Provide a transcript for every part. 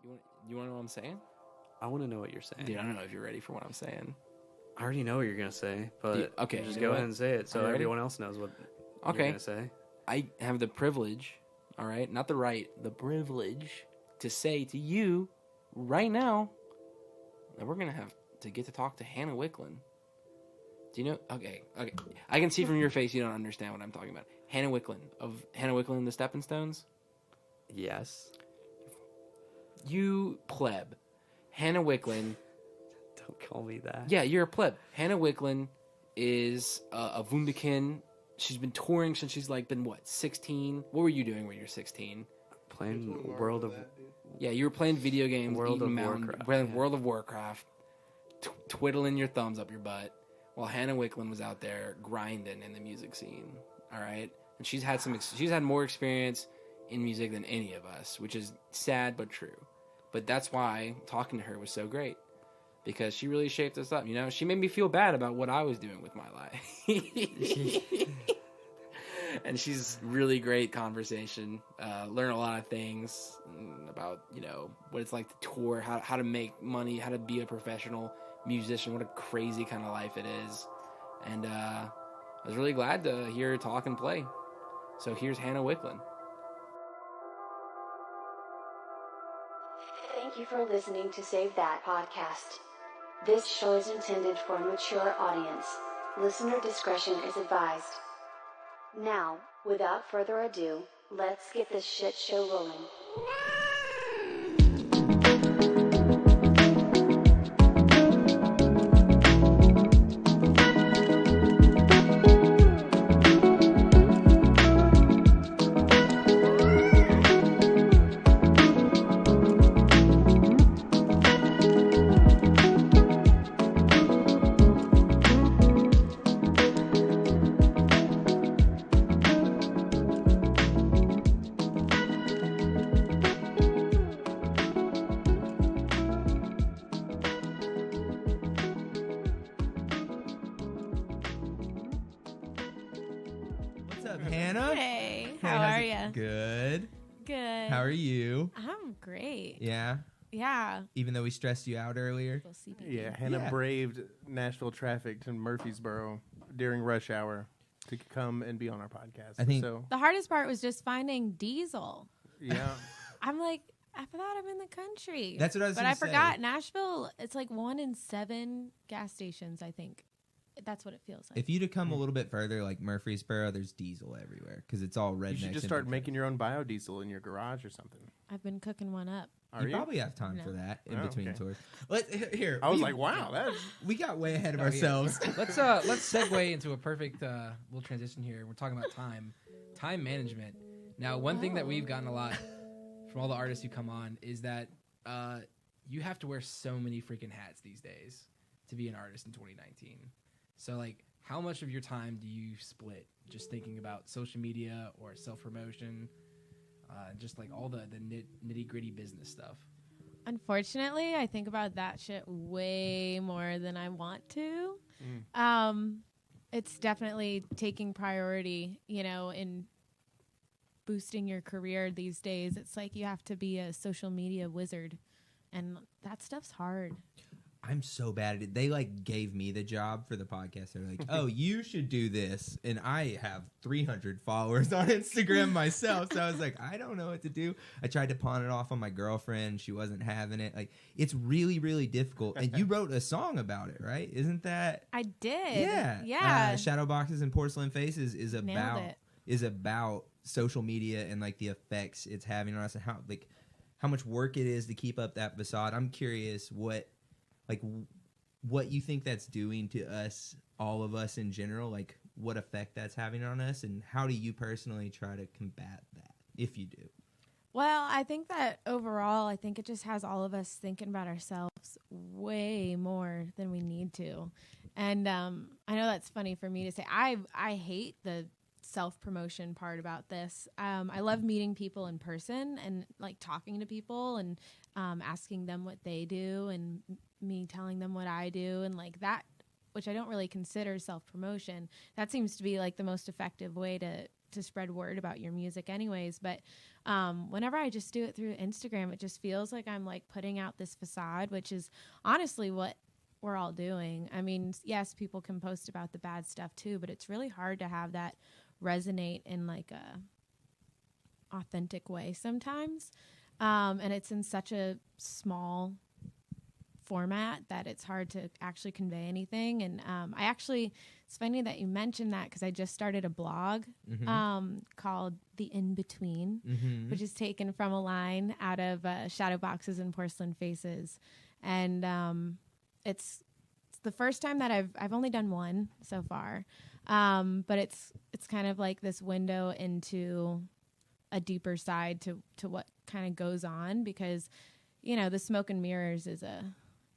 You want to know what I'm saying? I want to know what you're saying. Dude, I don't know if you're ready for what I'm saying. I already know what you're going to say, but okay, just go ahead and say it so everyone else knows what you're going to say. I have the privilege, all right, not the right, the privilege to say to you right now that we're going to have to get to talk to Hannah Wicklund. Do you know? Okay. I can see from your face you don't understand what I'm talking about. Hannah Wicklund of Hannah Wicklund and the Stepping Stones? Yes. You pleb. Hannah Wicklund. Don't call me that. Yeah, you're a pleb. Hannah Wicklund is a Wunderkind. She's been touring since she's been 16? What were you doing when you were 16? Playing World of... Yeah, you were playing video games. World of Warcraft. Playing World of Warcraft. Twiddling your thumbs up your butt. While Hannah Wicklund was out there grinding in the music scene. All right? And she's had more experience in music than any of us, which is sad but true. But that's why talking to her was so great. Because she really shaped us up, She made me feel bad about what I was doing with my life. And she's really great conversation. Learn a lot of things about, what it's like to tour, how to make money, how to be a professional musician, what a crazy kind of life it is. And I was really glad to hear her talk and play. So here's Hannah Wicklund. Thank you for listening to Save That Podcast. This show is intended for a mature audience. Listener discretion is advised. Now, without further ado, let's get this shit show rolling. Hannah? Hey, how are you? Good. Good. How are you? I'm great. Yeah? Yeah. Even though we stressed you out earlier? Yeah, Hannah braved Nashville traffic to Murfreesboro during rush hour to come and be on our podcast. I think the hardest part was just finding diesel. Yeah. I'm like, I thought I'm in the country. That's what I was But gonna I say. forgot, Nashville, it's like 1 in 7 gas stations, I think. That's what it feels like. if you'd have come a little bit further, like Murfreesboro, there's diesel everywhere because it's all rednecks. You should just start making your own biodiesel in your garage or something. I've been cooking one up. You probably have time for that in between tours. Here, I was like, wow, we got way ahead of ourselves. Let's segue into a perfect little transition here. We're talking about time management. Now, one thing that we've gotten a lot from all the artists who come on is that you have to wear so many freaking hats these days to be an artist in 2019. So, how much of your time do you split just thinking about social media or self-promotion, just all the nitty-gritty business stuff? Unfortunately, I think about that shit way more than I want to. It's definitely taking priority, in boosting your career these days. It's like you have to be a social media wizard, and that stuff's hard. I'm so bad at it. They gave me the job for the podcast. They're like, oh, you should do this. And I have 300 followers on Instagram myself. So I was like, I don't know what to do. I tried to pawn it off on my girlfriend. She wasn't having it. It's really, really difficult. And you wrote a song about it, right? Isn't that? I did. Yeah. Yeah. Shadow Boxes and Porcelain Faces is about social media and the effects it's having on us and how much work it is to keep up that facade. I'm curious what you think that's doing to us, all of us in general, what effect that's having on us, and how do you personally try to combat that, if you do? Well, I think that overall, it just has all of us thinking about ourselves way more than we need to. And I know that's funny for me to say. I hate the self-promotion part about this. I love meeting people in person and talking to people and asking them what they do and me telling them what I do and that, which I don't really consider self-promotion. That seems to be the most effective way to to spread word about your music anyways. But whenever I just do it through Instagram, it just feels like I'm like putting out this facade, which is honestly what we're all doing. I mean, yes, people can post about the bad stuff too, but it's really hard to have that resonate in like a authentic way sometimes. And it's in such a small format that it's hard to actually convey anything. And it's funny that you mentioned that, because I just started a blog called The In Between, which is taken from a line out of Shadow Boxes and Porcelain Faces. And it's the first time that I've only done one so far, but it's kind of like this window into a deeper side to what kind of goes on, because the smoke and mirrors is a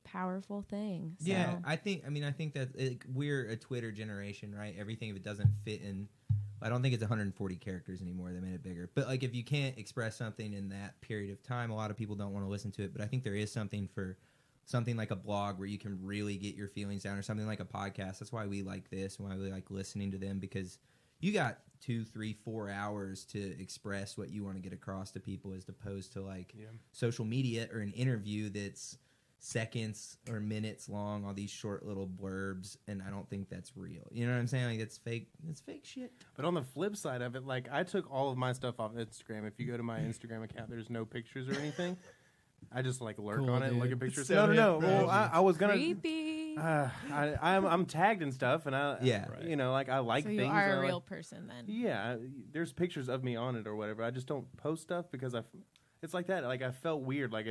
powerful thing. So. Yeah, I think that we're a Twitter generation, right? Everything, if it doesn't fit in, I don't think it's 140 characters anymore. They made it bigger. But like, if you can't express something in that period of time, a lot of people don't want to listen to it. But I think there is something for something like a blog where you can really get your feelings down, or something like a podcast. That's why we like this, and why we like listening to them, because you got 2, 3, 4 hours to express what you want to get across to people, as opposed to like social media or an interview that's seconds or minutes long, all these short little blurbs, and I don't think that's real. You know what I'm saying? Like, it's fake shit. But on the flip side of it, like, I took all of my stuff off Instagram. If you go to my Instagram account, there's no pictures or anything. I just like lurk on it and look at pictures. No. Well, I was gonna. Creepy. I'm tagged and stuff, and I like, I like so things. You are a real person then. Yeah, there's pictures of me on it or whatever. I just don't post stuff because it's like that. Like, I felt weird. Like,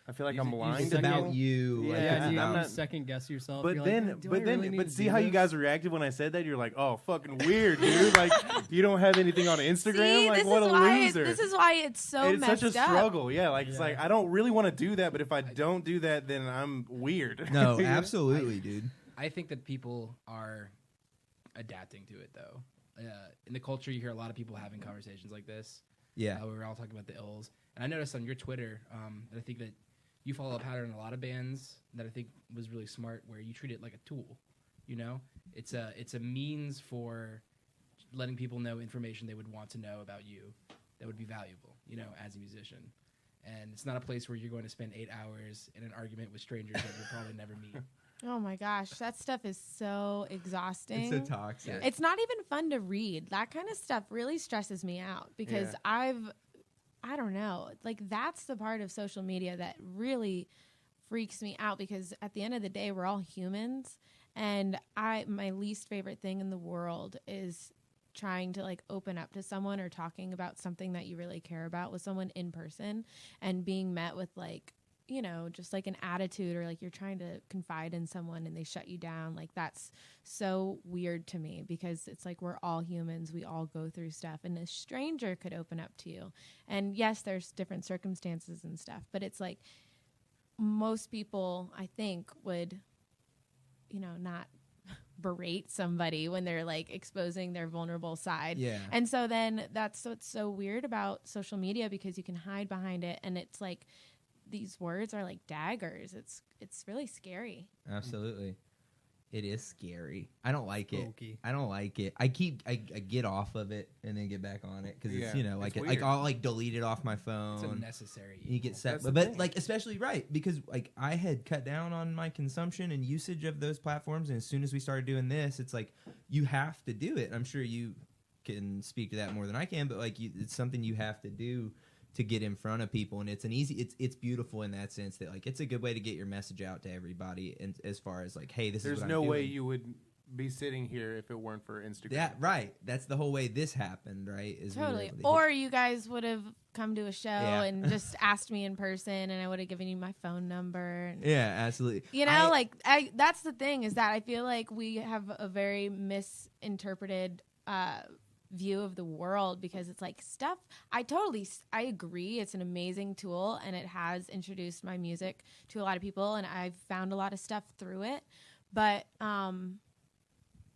I feel like I'm lying. It's about you. Yeah, I'm not second guess yourself. But You're then, like, see how you guys reacted when I said that? You're like, oh, fucking weird, dude. Like, you don't have anything on Instagram. See, like, what a loser. This is why it's so it's messed such a up. struggle. Yeah, like, it's like, I don't really want to do that, but if I don't do that, then I'm weird. No, absolutely, dude. I think that people are adapting to it, though. In the culture, you hear a lot of people having conversations like this. Yeah. Where we're all talking about the ills. And I noticed on your Twitter that I think that you follow a pattern in a lot of bands that I think was really smart, where you treat it like a tool. It's a means for letting people know information they would want to know about you that would be valuable, as a musician. And it's not a place where you're going to spend 8 hours in an argument with strangers that you'll probably never meet. Oh my gosh, that stuff is so exhausting. It's so toxic. Yeah. It's not even fun to read. That kind of stuff really stresses me out, because I don't know. Like, that's the part of social media that really freaks me out, because at the end of the day, we're all humans. And my least favorite thing in the world is trying to like open up to someone or talking about something that you really care about with someone in person, and being met with like, just like an attitude, or like you're trying to confide in someone and they shut you down. Like, that's so weird to me, because it's like, we're all humans. We all go through stuff, and a stranger could open up to you. And yes, there's different circumstances and stuff, but it's like, most people, I think, would, not berate somebody when they're like exposing their vulnerable side. Yeah. And so then that's what's so weird about social media, because you can hide behind it, and it's like, these words are like daggers. It's really scary. Absolutely. It is scary. I don't like Spooky. it. I don't like it. I get off of it and then get back on it, because it's, it's like I'll like delete it off my phone. It's unnecessary. You get set, That's the but thing. like, especially right, because like I had cut down on my consumption and usage of those platforms, and as soon as we started doing this, it's like, you have to do it. I'm sure you can speak to that more than I can, but like, it's something you have to do to get in front of people, and it's beautiful in that sense, that like, it's a good way to get your message out to everybody. And as far as like, hey, There's is what no I'm way doing. you would be sitting here if it weren't for Instagram. Yeah, right. That's the whole way this happened, right? Is we were Totally. able to Or you guys would have come to a show Yeah. and just asked me in person, and I would have given you my phone number. And, yeah, absolutely. that's the thing, is that I feel like we have a very misinterpreted view of the world, because it's like stuff. I agree. It's an amazing tool, and it has introduced my music to a lot of people, and I've found a lot of stuff through it. But I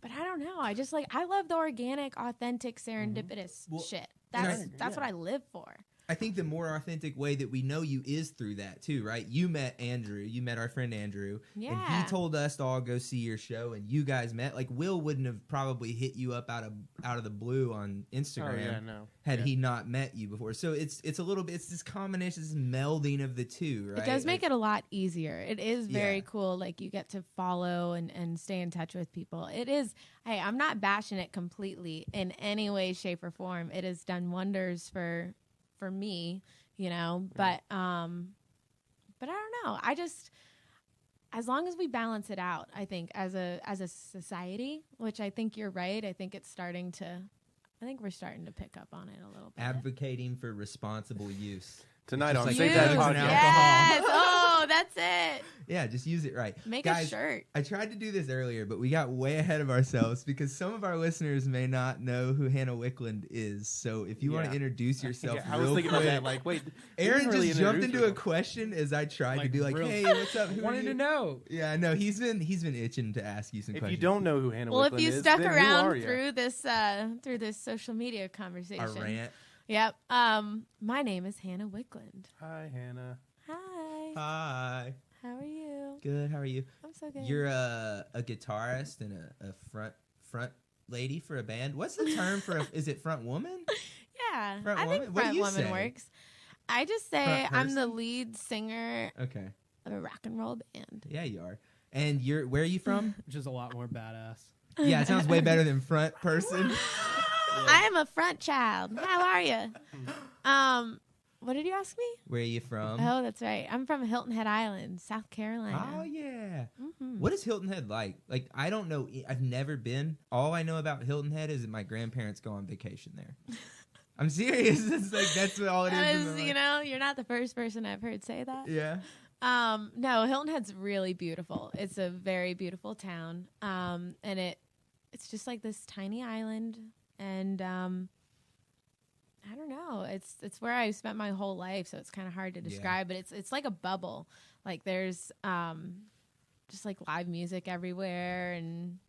don't know. I love the organic, authentic, serendipitous shit. That's what I live for. I think the more authentic way that we know you is through that too, right? You met Andrew, you met our friend Andrew, and he told us to all go see your show, and you guys met. Like Will wouldn't have probably hit you up out of the blue on Instagram had he not met you before. So it's a little bit, it's this combination, this melding of the two, right? It does make it a lot easier. It is very cool. Like you get to follow and stay in touch with people. It is. Hey, I'm not bashing it completely in any way, shape, or form. It has done wonders for me, you know. But I don't know. I just, as long as we balance it out, I think as a society, which I think you're right. I think we're starting to pick up on it a little bit. Advocating for responsible use. Tonight on like Save That Podcast. Yes. Oh, that's it. Yeah, just use it right. Make Guys, a shirt. I tried to do this earlier, but we got way ahead of ourselves because some of our listeners may not know who Hannah Wicklund is. So if you want to introduce yourself I was thinking about that. Like, wait, Aaron just jumped into a question as I tried to do hey, what's up? Who wanted to know. Yeah, I know. He's been itching to ask you some questions. If you don't know who Hannah Wicklund is, well, if you stuck then around through this social media conversation, our rant. Yep. My name is Hannah Wicklund. Hi, Hannah. Hi. Hi. How are you? Good. How are you? I'm so good. You're a guitarist and a front lady for a band. What's the term for? Is it front woman? Yeah, front I woman? think What do front you woman say? works. I just say Front I'm the person? lead singer Okay. of a rock and roll band. Yeah, you are. And where are you from? Which is a lot more badass. Yeah, it sounds way better than front person. I am a front child. How are you? What did you ask me? Where are you from? Oh, that's right. I'm from Hilton Head Island, South Carolina. Oh, yeah. Mm-hmm. What is Hilton Head like? Like, I don't know. I've never been. All I know about Hilton Head is that my grandparents go on vacation there. I'm serious. It's like, that's what all it That is. is, you know, you're not the first person I've heard say that. Yeah. No, Hilton Head's really beautiful. It's a very beautiful town. And it's just like this tiny island. And I don't know. It's where I've spent my whole life, so it's kind of hard to describe. But it's like a bubble. Like there's just like live music everywhere, and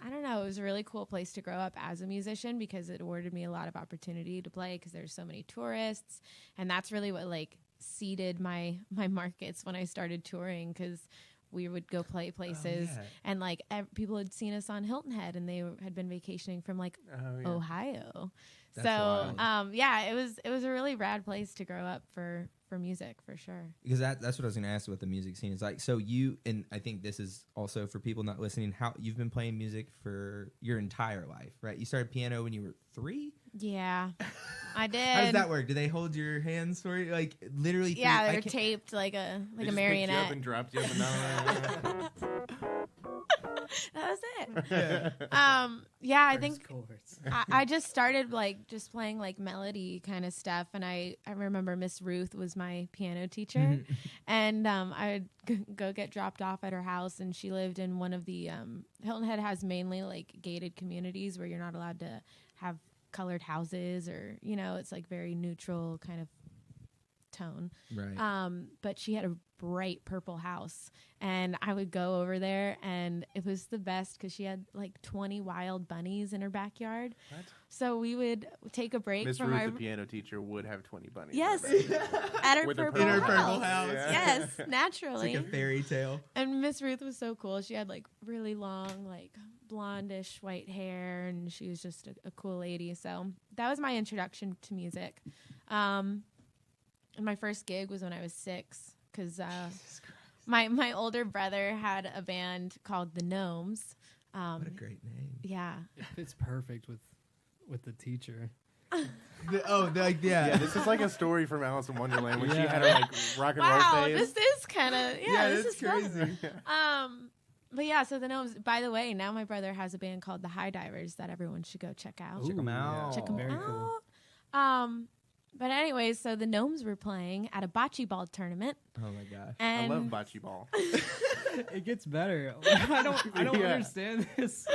I don't know. It was a really cool place to grow up as a musician because it awarded me a lot of opportunity to play because there's so many tourists, and that's really what like seeded my markets when I started touring because we would go play places and like people had seen us on Hilton Head and they had been vacationing from like Ohio. That's so wild. it was a really rad place to grow up for music for sure. Because that's what I was going to ask what the music scene is like. So you, and I think this is also for people not listening, how you've been playing music for your entire life, right? You started piano when you were 3? Yeah, I did. How does that work? Do they hold your hands for you? Like literally? Yeah, they're taped like a marionette. Picked you up and dropped you up and That was it. Yeah, I think I just started like just playing like melody kind of stuff, and I remember Miss Ruth was my piano teacher, and I would go get dropped off at her house, and she lived in one of the Hilton Head has mainly like gated communities where you're not allowed to have colored houses or it's like very neutral kind of tone. Right. But she had a bright purple house, and I would go over there, and it was the best because she had like 20 wild bunnies in her backyard. What? So we would take a break Miss from Ruth, our the piano teacher, would have 20 bunnies. yes at her With her purple, In her purple house. Yes, It's naturally. like a fairy tale. And Miss Ruth was so cool. She had like really long, like blondish white hair, and she was just a cool lady. So that was my introduction to music. And my first gig was when I was 6 because my older brother had a band called the Gnomes. What a great name. Yeah. It fits perfect with the teacher. Yeah, this is like a story from Alice in Wonderland when she had her like rock and Wow, roll phase. this is kind of this that's is fun. crazy. But yeah, so the Gnomes. By the way, now my brother has a band called the High Divers that everyone should go check out. Check them out. Check them Very out. cool. But anyways, so the Gnomes were playing at a bocce ball tournament. Oh my gosh. I And love bocce ball. It gets better. I don't understand this.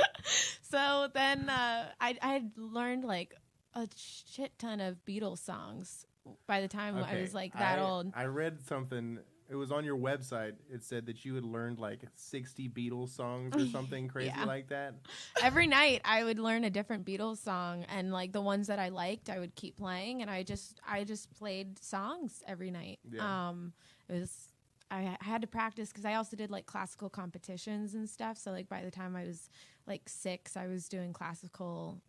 so then I had learned like a shit ton of Beatles songs by the time I was like that old. I read something It was on your website. It said that you had learned like 60 Beatles songs or something crazy like that. Every night I would learn a different Beatles song, and like the ones that I liked, I would keep playing, and I just played songs every night. Yeah. It was I had to practice because I also did like classical competitions and stuff. So like by the time I was like 6, I was doing classical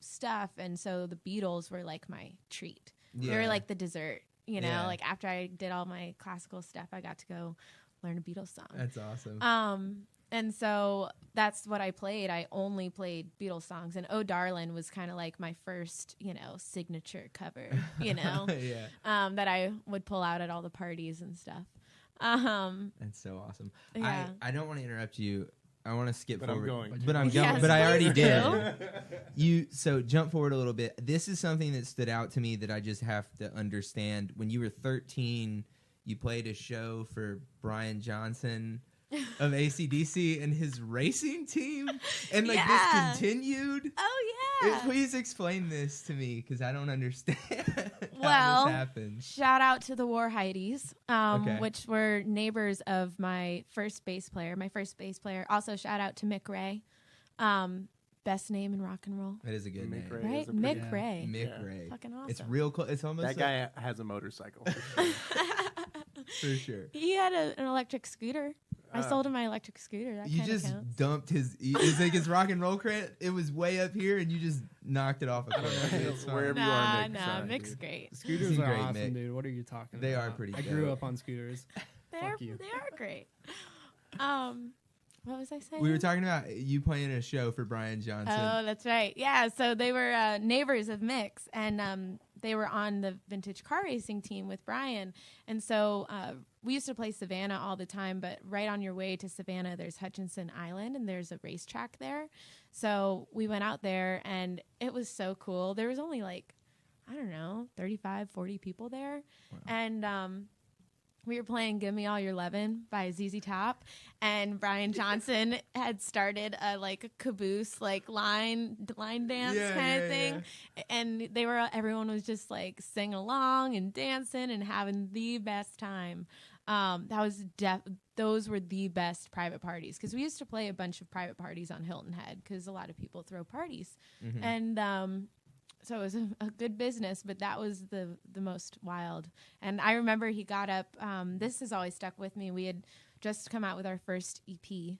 stuff, and so the Beatles were like my treat. They were like the dessert. You know, like after I did all my classical stuff, I got to go learn a Beatles song. That's awesome. And so that's what I played. I only played Beatles songs. And Oh Darlin' was kind of like my first, signature cover, that I would pull out at all the parties and stuff. That's so awesome. Yeah. I don't want to interrupt you. I want to skip But forward. I'm going. But I'm going. Yes, but I already please did. So jump forward a little bit. This is something that stood out to me that I just have to understand. When you were 13, you played a show for Brian Johnson of AC/DC and his racing team, and like this continued. Oh yeah. Please explain this to me because I don't understand Well, how this happened. Shout out to the War Heidies, which were neighbors of my first bass player. Also, shout out to Mick Ray. Best name in rock and roll. That is a good name. Ray right? is a pretty- Mick Ray. Mick Ray. Fucking awesome. It's real cool. It's almost That guy has a motorcycle. For sure. for sure. He had an electric scooter. I sold him my electric scooter. That You kind of just counts. dumped it's like his rock and roll credit. It was way up here, and you just knocked it off. It's fine. Wherever you are, Mick. Nah, Sorry, Mick's dude. great. Scooters Seem are great, awesome, Mick. dude. What are you talking They about? are pretty I grew dope. up on scooters. Fuck you. They are great. What was I saying? We were talking about you playing a show for Brian Johnson. Oh, that's right. Yeah, so they were neighbors of Mick's, and they were on the vintage car racing team with Brian. And so we used to play Savannah all the time, but right on your way to Savannah, there's Hutchinson Island, and there's a racetrack there. So we went out there, and it was so cool. There was only 35, 40 people there. Wow. And we were playing Give Me All Your Lovin' by ZZ Top, and Brian Johnson had started a caboose, line dance kind of thing. Yeah. And everyone was just singing along and dancing and having the best time. Those were the best private parties, because we used to play a bunch of private parties on Hilton Head because a lot of people throw parties. Mm-hmm. And so it was a good business, but that was the most wild. And I remember he got up. This has always stuck with me. We had just come out with our first EP,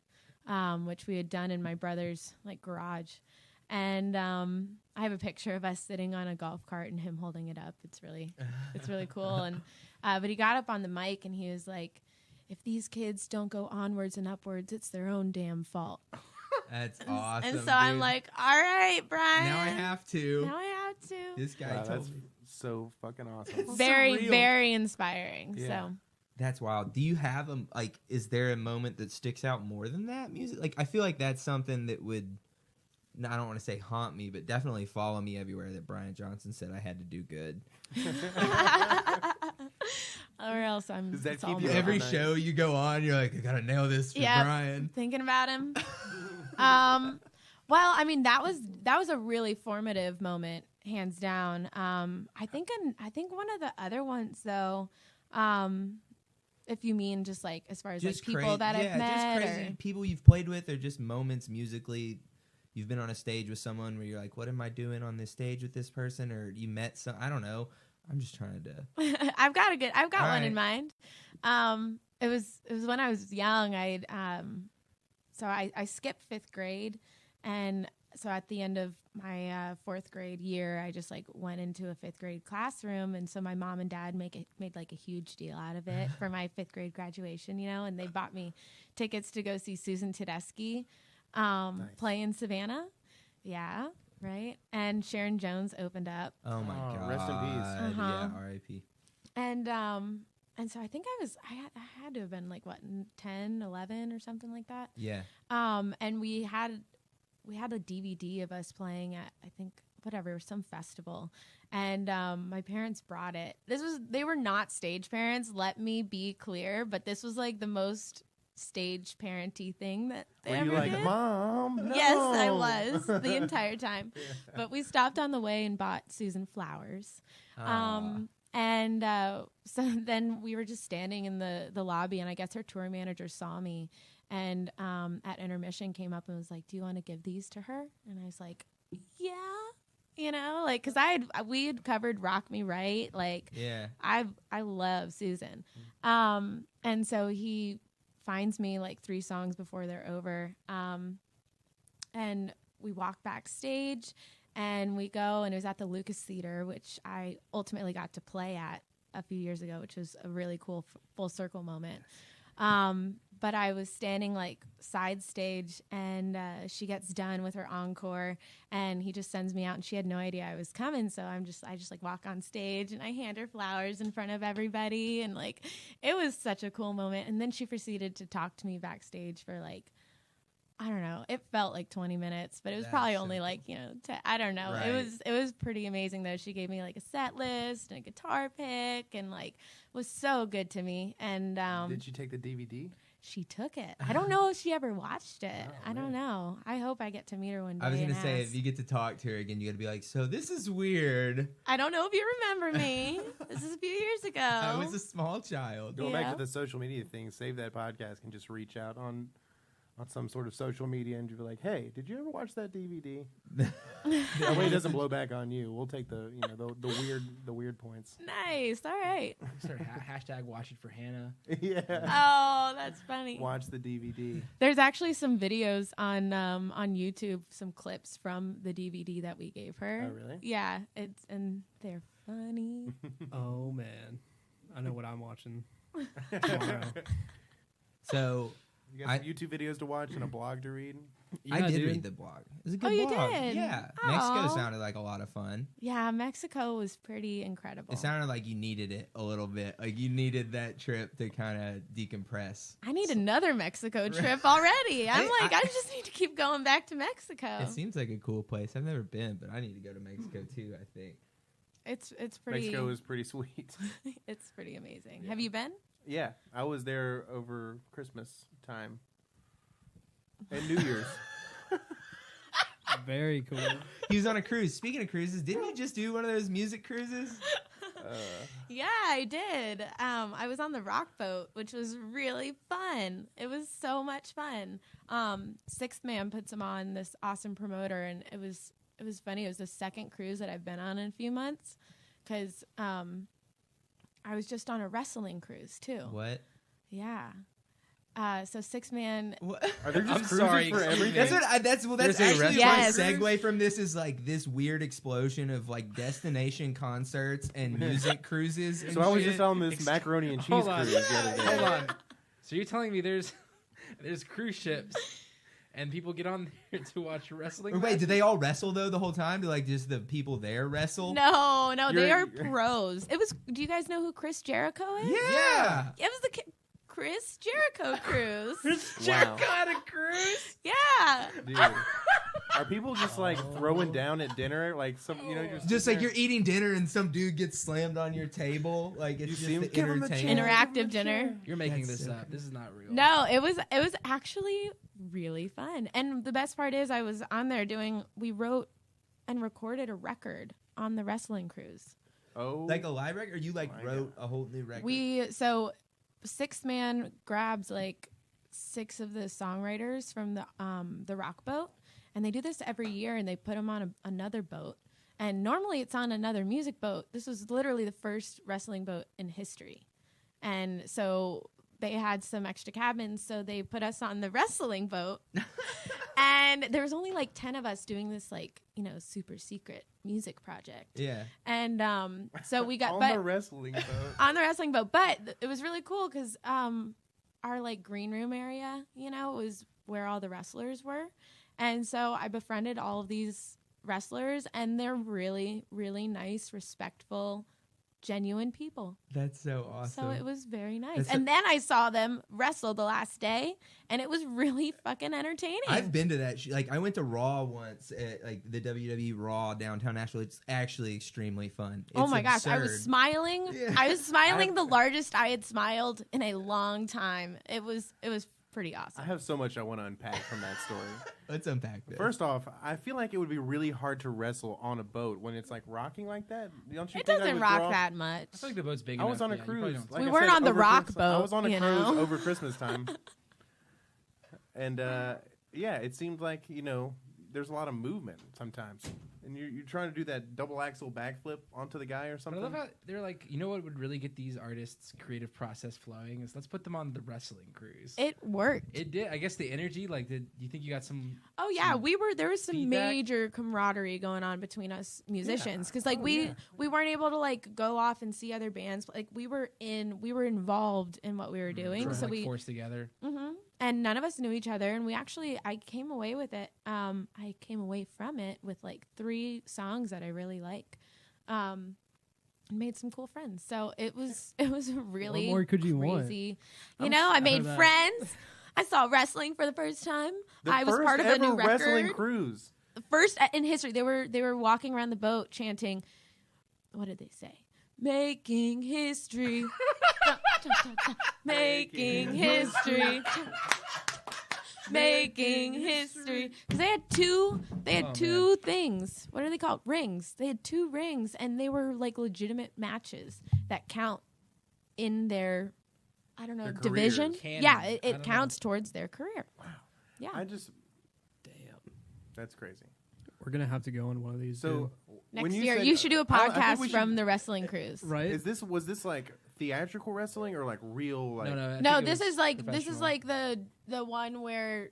which we had done in my brother's garage. And I have a picture of us sitting on a golf cart and him holding it up. It's really cool. And but he got up on the mic and he was like, "If these kids don't go onwards and upwards, it's their own damn fault." That's awesome. And so dude. I'm like, "All right, Brian. Now I have to. This guy told that's me. so fucking awesome. Very, very inspiring." Yeah. So that's wild. Do you have is there a moment that sticks out more than that music? I feel like that's something that would, I don't want to say haunt me, but definitely follow me everywhere, that Brian Johnson said I had to do good. Or else I'm. Does that it's keep all you me. up Every at night? show you go on, you're like, I gotta nail this for Brian. Thinking about him. Well, I mean, that was a really formative moment, hands down. I think one of the other ones though, if you mean just as far as people that I've met, just crazy or people you've played with, or just moments musically. You've been on a stage with someone where you're like, what am I doing on this stage with this person? Or you met some, I don't know. I'm just trying to. I've got one in mind. It was when I was young. I skipped 5th grade, and so at the end of my 4th grade year, I just went into a 5th grade classroom, and so my mom and dad made a huge deal out of it for my 5th grade graduation, and they bought me tickets to go see Susan Tedeschi play in Savannah. Yeah. Right, and Sharon Jones opened up. Oh my God! Rest in peace. Yeah, R.I.P. And so I think I had to have been 10, 11 or something like that. Yeah. And we had a DVD of us playing at, I think, some festival, and my parents brought it. They were not stage parents. Let me be clear, but this was the most stage parenty thing that they ever Were you did. Mom? No. Yes, I was the entire time. Yeah. But we stopped on the way and bought Susan flowers. And so then we were just standing in the lobby, and I guess her tour manager saw me, and at intermission came up and was like, "Do you want to give these to her?" And I was like, "Yeah." You know, like, because we had covered "Rock Me Right," like, I love Susan, and so he finds me like 3 songs before they're over, and we walk backstage, and we go, and it was at the Lucas Theater, which I ultimately got to play at a few years ago, which was a really cool full circle moment. But I was standing like side stage, and she gets done with her encore, and he just sends me out, and she had no idea I was coming. So I just like walk on stage, and I hand her flowers in front of everybody, and like it was such a cool moment. And then she proceeded to talk to me backstage for like, I don't know, it felt like 20 minutes, but it was probably only like, I don't know. Right. It was pretty amazing though. She gave me like a set list and a guitar pick, and like was so good to me. And did she take the DVD? She took it. I don't know if she ever watched it. I don't know. I hope I get to meet her one day. I was going to say, if you get to talk to her again, you got to be like, so this is weird. I don't know if you remember me. This is a few years ago. I was a small child. Going back to the social media thing, Save That Podcast can just reach out on some sort of social media and be like, "Hey, did you ever watch that DVD?" That way it doesn't blow back on you. We'll take the weird points. Nice. All right. Hashtag watch it for Hannah. Yeah. Oh, that's funny. Watch the DVD. There's actually some videos on YouTube, some clips from the DVD that we gave her. Oh, really? Yeah, and they're funny. Oh man, I know what I'm watching tomorrow. So. You got some YouTube videos to watch and a blog to read? I did read the blog. It was a good blog. You did? Yeah. Mexico sounded like a lot of fun. Yeah, Mexico was pretty incredible. It sounded like you needed it a little bit. Like you needed that trip to kind of decompress. I need another Mexico trip already. I just need to keep going back to Mexico. It seems like a cool place. I've never been, but I need to go to Mexico too, I think. It's pretty... Mexico is pretty sweet. It's pretty amazing. Yeah. Have you been? Yeah, I was there over Christmas time and New Year's. Very cool. He was on a cruise. Speaking of cruises, didn't you just do one of those music cruises? Yeah, I did. I was on the Rock Boat, which was really fun. It was so much fun. Sixth Man puts them on, this awesome promoter, and it was funny. It was the second cruise that I've been on in a few months because I was just on a wrestling cruise too. What? Yeah. So Sixth Man. What? Are there just cruises for everything? That's actually my segue from this is like this weird explosion of like destination concerts and music cruises. And so I was just on this macaroni and cheese cruise the other day. Hold on. So you're telling me there's cruise ships and people get on there to watch wrestling? Wait, do they all wrestle though the whole time? Do like just the people there wrestle? No, they are pros. Do you guys know who Chris Jericho is? Yeah. It was the Chris Jericho cruise. Chris Jericho had a cruise? Yeah. Dude. Are people just like throwing down at dinner? Like some, just like you're eating dinner and some dude gets slammed on your table. Like it's just the entertainment. Interactive dinner. You're making this up. This is not real. No, it was actually really fun. And the best part is I was on there we wrote and recorded a record on the wrestling cruise. Oh. Like a live record? Or you like wrote a whole new record? Sixth Man grabs like 6 of the songwriters from the Rock Boat, and they do this every year, and they put them on another boat. And normally it's on another music boat. This was literally the first wrestling boat in history. And so they had some extra cabins, so they put us on the wrestling boat. And there was only like 10 of us doing this like, super secret music project. Yeah. And so we got on the wrestling boat. On the wrestling boat. But it was really cool because our like green room area, was where all the wrestlers were. And so I befriended all of these wrestlers, and they're really, really nice, respectful, genuine people. That's so awesome. So it was very nice. And then I saw them wrestle the last day, and it was really fucking entertaining. I've been to that. Like I went to Raw once at like the WWE Raw downtown Nashville. It's actually extremely fun. It's oh my gosh, absurd. I was smiling. Yeah. I was smiling the largest I had smiled in a long time. It was pretty awesome. I have so much I want to unpack from that story. Let's unpack this. First off, I feel like it would be really hard to wrestle on a boat when it's like rocking like that. Don't you It think doesn't rock that much. I feel like the boat's big I enough. was on a yeah, you probably cruise. don't- Like We I weren't said, on the over rock Christmas- I boat, was on a you cruise know? over Christmas time. And yeah, it seemed like, there's a lot of movement sometimes. And you're trying to do that double axle backflip onto the guy or But something. I love how they're like, you know what would really get these artists' creative process flowing is let's put them on the wrestling cruise. It worked. It did. I guess the energy, like, did you think you got some? Oh yeah, there was some feedback? major camaraderie going on between us musicians because like Oh, we weren't able to like go off and see other bands. Like we were involved in what we were doing, Sort of, so like, we forced together. and none of us knew each other, and I came away with it. I came away from it with like 3 songs that I really like. And made some cool friends. So it was really What more could you want? crazy. I made that. friends. I saw wrestling for the first time. The I was first part of a ever new wrestling record. cruise. First in history. They were walking around the boat chanting, what did they say? Making history. Making history. Making history. Because they had two things. What are they called? Rings. They had 2 rings, and they were like legitimate matches that count in their, I don't know, Their division. careers. Yeah, Canon. I it don't counts towards their career. Wow. Yeah. Damn. That's crazy. We're gonna have to go on one of these. So Next when year, said- you should do a I think podcast we from should- the wrestling cruise. dude. Right? Was this like theatrical wrestling or like real like? No, I No, think it this was is like professional. the one where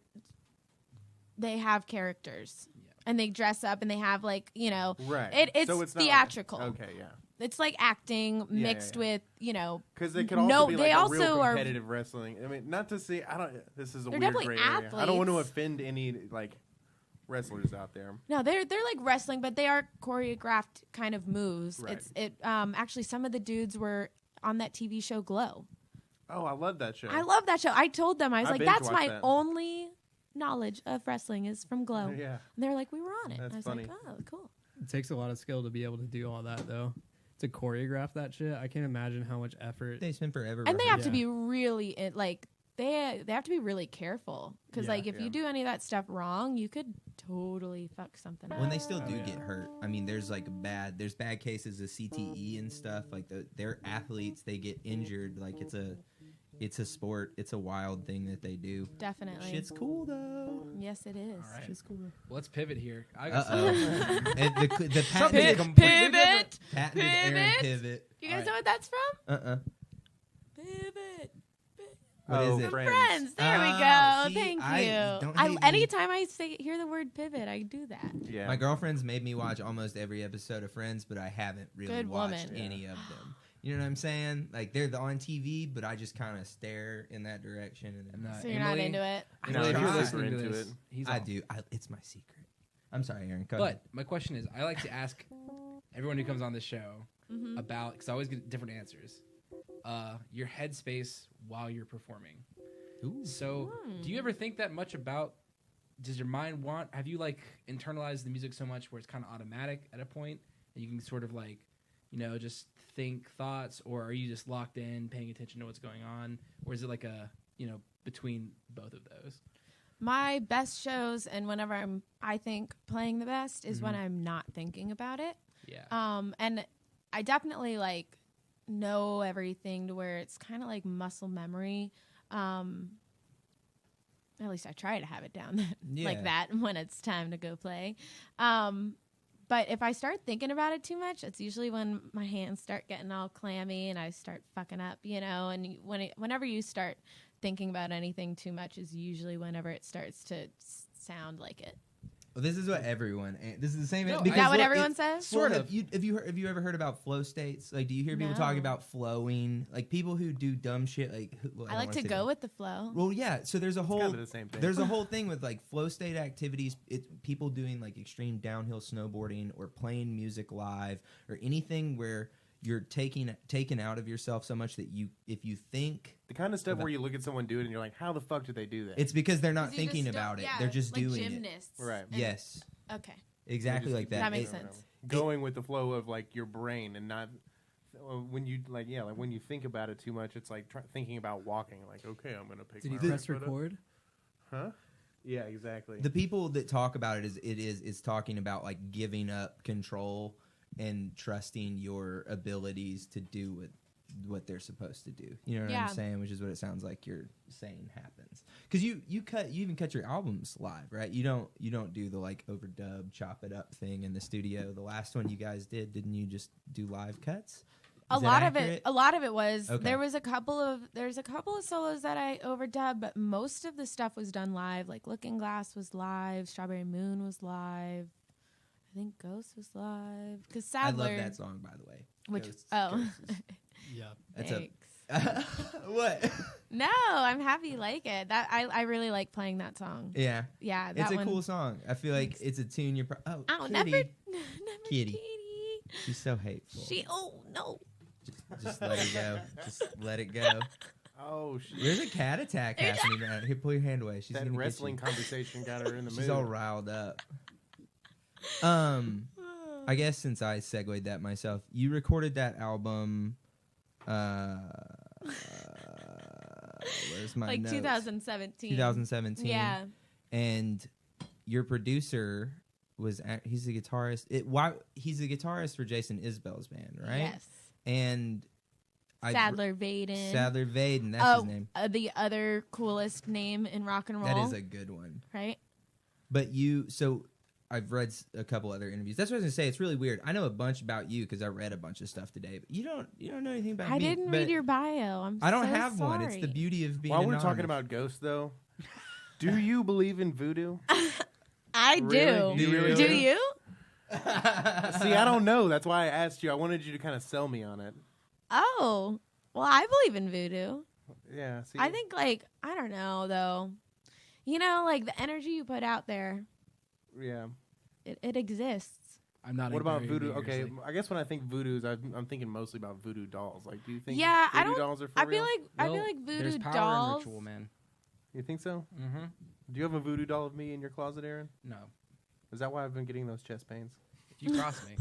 they have characters and they dress up and they have like Right. it's So it's not like- theatrical. okay, yeah. It's like acting Yeah, mixed yeah. with Because they could also No, be they like a also real are- competitive wrestling. I mean, not to say This is a They're weird definitely gray area. I don't want to athletes. offend any like wrestlers out there. no, they're like wrestling, but they are choreographed kind of moves. Right. Actually some of the dudes were on that TV show Glow. Oh, I love that show. I love that show. I told them I was I like, binge that's my watched that. only knowledge of wrestling is from Glow. Yeah. And they were like, we were on it. That's and I was funny. like, oh, cool. It takes a lot of skill to be able to do all that, though. To choreograph that shit, I can't imagine how much effort. They spend forever. And they have to Yeah. be really they have to be really careful because Yeah, like if you do any of that stuff wrong, you could totally fuck something up. when they still do get hurt. I mean, there's bad cases of CTE and stuff. Like they're athletes, they get injured. Like it's a sport. It's a wild thing that they do. Definitely. Shit's cool though. Yes, it is. All right. Shit's cool. Well, let's pivot here. I got Uh oh. the Something patented, completely Pivot. patented Aaron Pivot. pivot. You guys All right. know what that's from? Pivot. What is it? Friends. There we Oh, go. see, Thank I- you. don't hate me. Anytime I hear the word pivot, I do that. Yeah. My girlfriend's made me watch almost every episode of Friends, but I haven't really Good watched woman. any of them. You know what I'm saying? Like they're on TV, but I just kind of stare in that direction. And then So you're not into it. No, if you're he's listening super to into this, it. he's I off. do. It's my secret. I'm sorry, Aaron. Go ahead. But my question is, I like to ask everyone who comes on this show Mm-hmm. about, because I always get different answers, your headspace while you're performing. Ooh. So, do you ever think that much about? Does your mind want? Have you like internalized the music so much where it's kind of automatic at a point, and you can sort of like, just think thoughts, or are you just locked in, paying attention to what's going on, or is it like a between both of those? My best shows and whenever I think playing the best is when I'm not thinking about it. Yeah. And I definitely like know everything to where it's kind of like muscle memory. At least I try to have it down like Yeah. that when it's time to go play. But if I start thinking about it too much, it's usually when my hands start getting all clammy and I start fucking up, and whenever you start thinking about anything too much is usually whenever it starts to sound like it. Well, this is what everyone. This is the same. No, Is because that what look, everyone it- says? Sort well, of. Have you ever heard about flow states? Like, do you hear people No. talking about flowing? Like people who do dumb shit. Like I like to go with the flow. Well, yeah. So there's a whole kind of the same thing. There's a whole thing with like flow state activities. It's people doing like extreme downhill snowboarding or playing music live or anything where you're taken out of yourself so much that if you think The kind of stuff where you look at someone do it and you're like, how the fuck did they do that? it's because they're not 'Cause you just thinking don't- about it. yeah, They're just like doing it. gymnasts. Right. And- Yes, Okay. exactly Just like that. That makes I don't sense. know, going with the flow of like your brain and not when you like when you think about it too much, it's like thinking about walking. Like, okay, I'm gonna pick. Did my you right press foot up. record? Huh? Yeah, exactly. The people that talk about it is talking about like giving up control and trusting your abilities to do what they're supposed to do. You know what I'm saying? Which is what it sounds like you're saying happens. Because you even cut your albums live, right? You don't do the like overdub, chop it up thing in the studio. The last one you guys didn't you just do live cuts? A lot of it was. Okay. There's a couple of solos that I overdubbed, but most of the stuff was done live. Like Looking Glass was live, Strawberry Moon was live, I think Ghost was live. Because Sadler, I love that song, by the way. Which Ghosts. Yeah. That's thanks. What? No, I'm happy you like it. That I really like playing that song. Yeah. Yeah, It's a one. cool song. I feel like it's a tune you're Oh, Kitty. never Kitty. She's so hateful. No. Just let it go. Just let it go. Oh shit! There's a cat attack happening right now. Here, pull your hand away. She's that gonna wrestling get you. conversation got her in the mood. She's all riled up. I guess since I segued that myself, you recorded that album. Where's my Like notes? 2017. 2017. Yeah. And your producer was he's a guitarist. He's a guitarist for Jason Isbell's band, right? Yes. And Sadler Vaden. Sadler Vaden, that's his name. The other coolest name in rock and roll. That is a good one. Right? But I've read a couple other interviews. That's what I was gonna say. It's really weird. I know a bunch about you because I read a bunch of stuff today. But you don't know anything about me. I didn't read your bio. I don't so have one. It's sorry. the beauty of being. While we're anonymous. talking about ghosts, though, do you believe in voodoo? I do. Really? You really do do? you? See, I don't know. That's why I asked you. I wanted you to kind of sell me on it. Oh, well, I believe in voodoo. Yeah. See, I think, I don't know, though. You know, the energy you put out there, yeah. it exists. I'm not. What about very voodoo? Okay, vigorously. I guess when I think voodoo, I'm thinking mostly about voodoo dolls. Like, do you think Yeah, I voodoo don't. dolls are for I real? feel like voodoo there's power dolls. in ritual, man. You think so? Mm-hmm. Do you have a voodoo doll of me in your closet, Aaron? No. Is that why I've been getting those chest pains? If you cross me.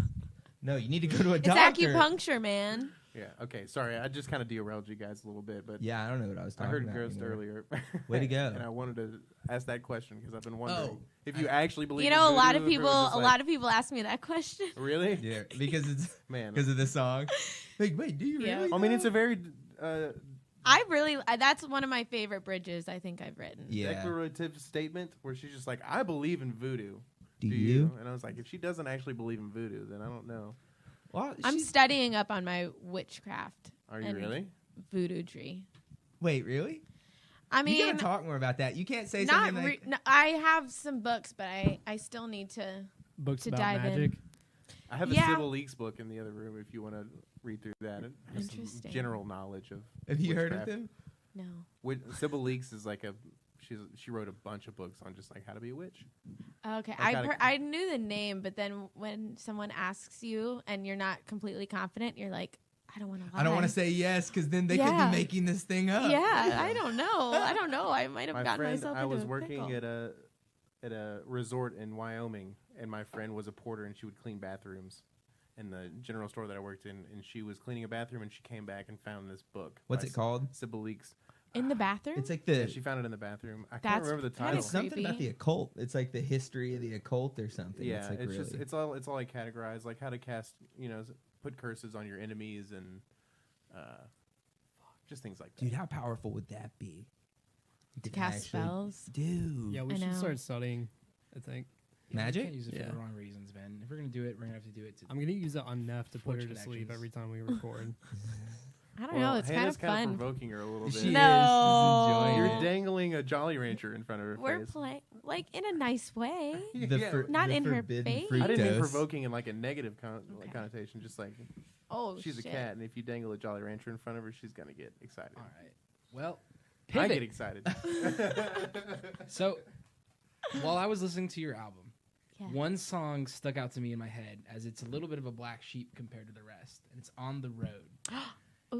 No, you need to go to a It's doctor. acupuncture, man. Yeah. Okay. Sorry, I just kind of derailed you guys a little bit, but Yeah, I don't know what I was I talking heard about. ghost anymore. earlier. Way to go. And I wanted to ask that question because I've been wondering Oh, if you actually believe. You in know, a voodoo, lot of if it was people, just a like- lot of people ask me that question. Really? Yeah, because it's Man. because of the song. Like, wait, do you Yeah. really? I mean, though? it's a very That's one of my favorite bridges I think I've written. yeah. declarative statement where she's just like, "I believe in voodoo." Do you? And I was like, if she doesn't actually believe in voodoo, then I don't know. Well, I'm studying up on my witchcraft. Are you and really? Voodoo-tree. Wait, really? I You mean, gotta talk more about that. You can't say not something like. no, I have some books, but I still need to. Books To about dive in. magic. I have a Yeah. Sybil Leeks book in the other room if you want to read through that. It has some Interesting. general knowledge of. Have you heard of witchcraft. him? No. Sybil Leeks is like she wrote a bunch of books on just like how to be a witch. Okay, gotta- I knew the name, but then when someone asks you and you're not completely confident, you're like, I don't want to lie. I don't want to say yes because then they could Yeah. be making this thing up. Yeah, I don't know. I might have My gotten friend, myself I into was a working pickle. at a resort in Wyoming, and my friend was a porter, and she would clean bathrooms in the general store that I worked in. And she was cleaning a bathroom, and she came back and found this book. What's by it called? Sybil Leeks. In the bathroom. It's like Yeah, the. she found it in the bathroom. I can't That's remember the kinda title. It's something about creepy. the occult. It's like the history of the occult or something. Yeah, it's, like it's really, just it's all like categorized, like how to cast, put curses on your enemies and just things like that. Dude, how powerful would that be? to cast spells. Dude. Yeah, we I should know. start studying, I think. Magic? You can't use it for Yeah. the wrong reasons, man. If we're gonna do it, we're gonna have to do it. I'm going to use it on Neff to put her Forge to sleep connections. every time we record. I don't know. It's kind Hannah's of kind fun. of provoking her a little She bit. is. No. She's enjoying You're it. dangling a Jolly Rancher in front of her We're face. playing in a nice way. Not the in her forbidden face. I didn't mean fructose. provoking in like a negative Okay. connotation. Just like Oh, she's shit. a cat, and if you dangle a Jolly Rancher in front of her, she's gonna get excited. All right. Well, I pivot. get excited. So, while I was listening to your album, Yeah. one song stuck out to me in my head as it's a little bit of a black sheep compared to the rest, and it's "On the Road."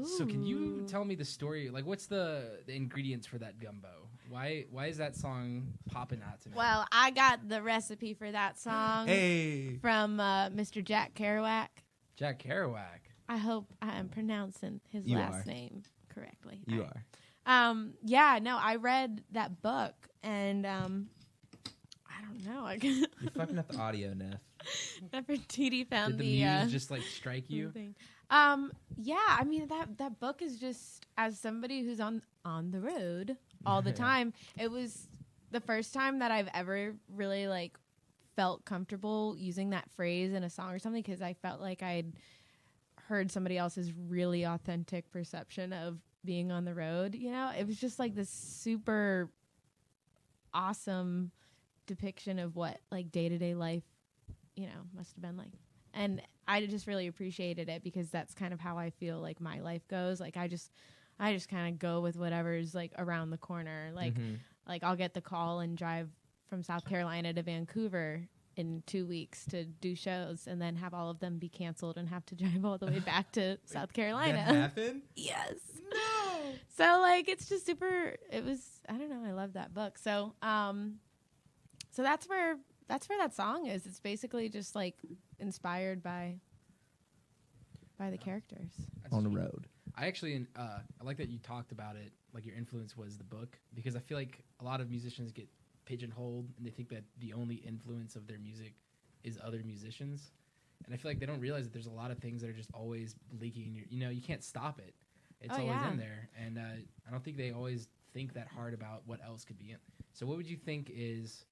So, can you Ooh. tell me the story? Like, what's the ingredients for that gumbo? Why is that song popping out to me? Well, I got the recipe for that song Hey. from Mr. Jack Kerouac. Jack Kerouac. I hope I am pronouncing his last name correctly. You right. are. Yeah, no, I read that book, and I don't know. You're fucking up the audio, Neff. Nefertiti found Did the muse just like strike you? thing. Yeah, I mean that book is just, as somebody who's on the road all the time, it was the first time that I've ever really like felt comfortable using that phrase in a song or something, because I felt like I'd heard somebody else's really authentic perception of being on the road. You know, it was just like this super awesome depiction of what like day-to-day life, you know, must have been like. And I just really appreciated it, because that's kind of how I feel like my life goes. Like I just kind of go with whatever's like around the corner. Like like I'll get the call and drive from South Carolina to Vancouver in 2 weeks to do shows, and then have all of them be canceled and have to drive all the way back to South Carolina. That happened? Yes. No. So like it's just super. It was, I don't know. I love that book. So so that's where that song is. It's basically just like inspired by the characters. That's on the sweet. road. I actually, I like that you talked about it, like your influence was the book, because I feel like a lot of musicians get pigeonholed and they think that the only influence of their music is other musicians. And I feel like they don't realize that there's a lot of things that are just always leaking in your, you know, you can't stop it. It's always in there. And I don't think they always think that hard about what else could be in. So what would you think is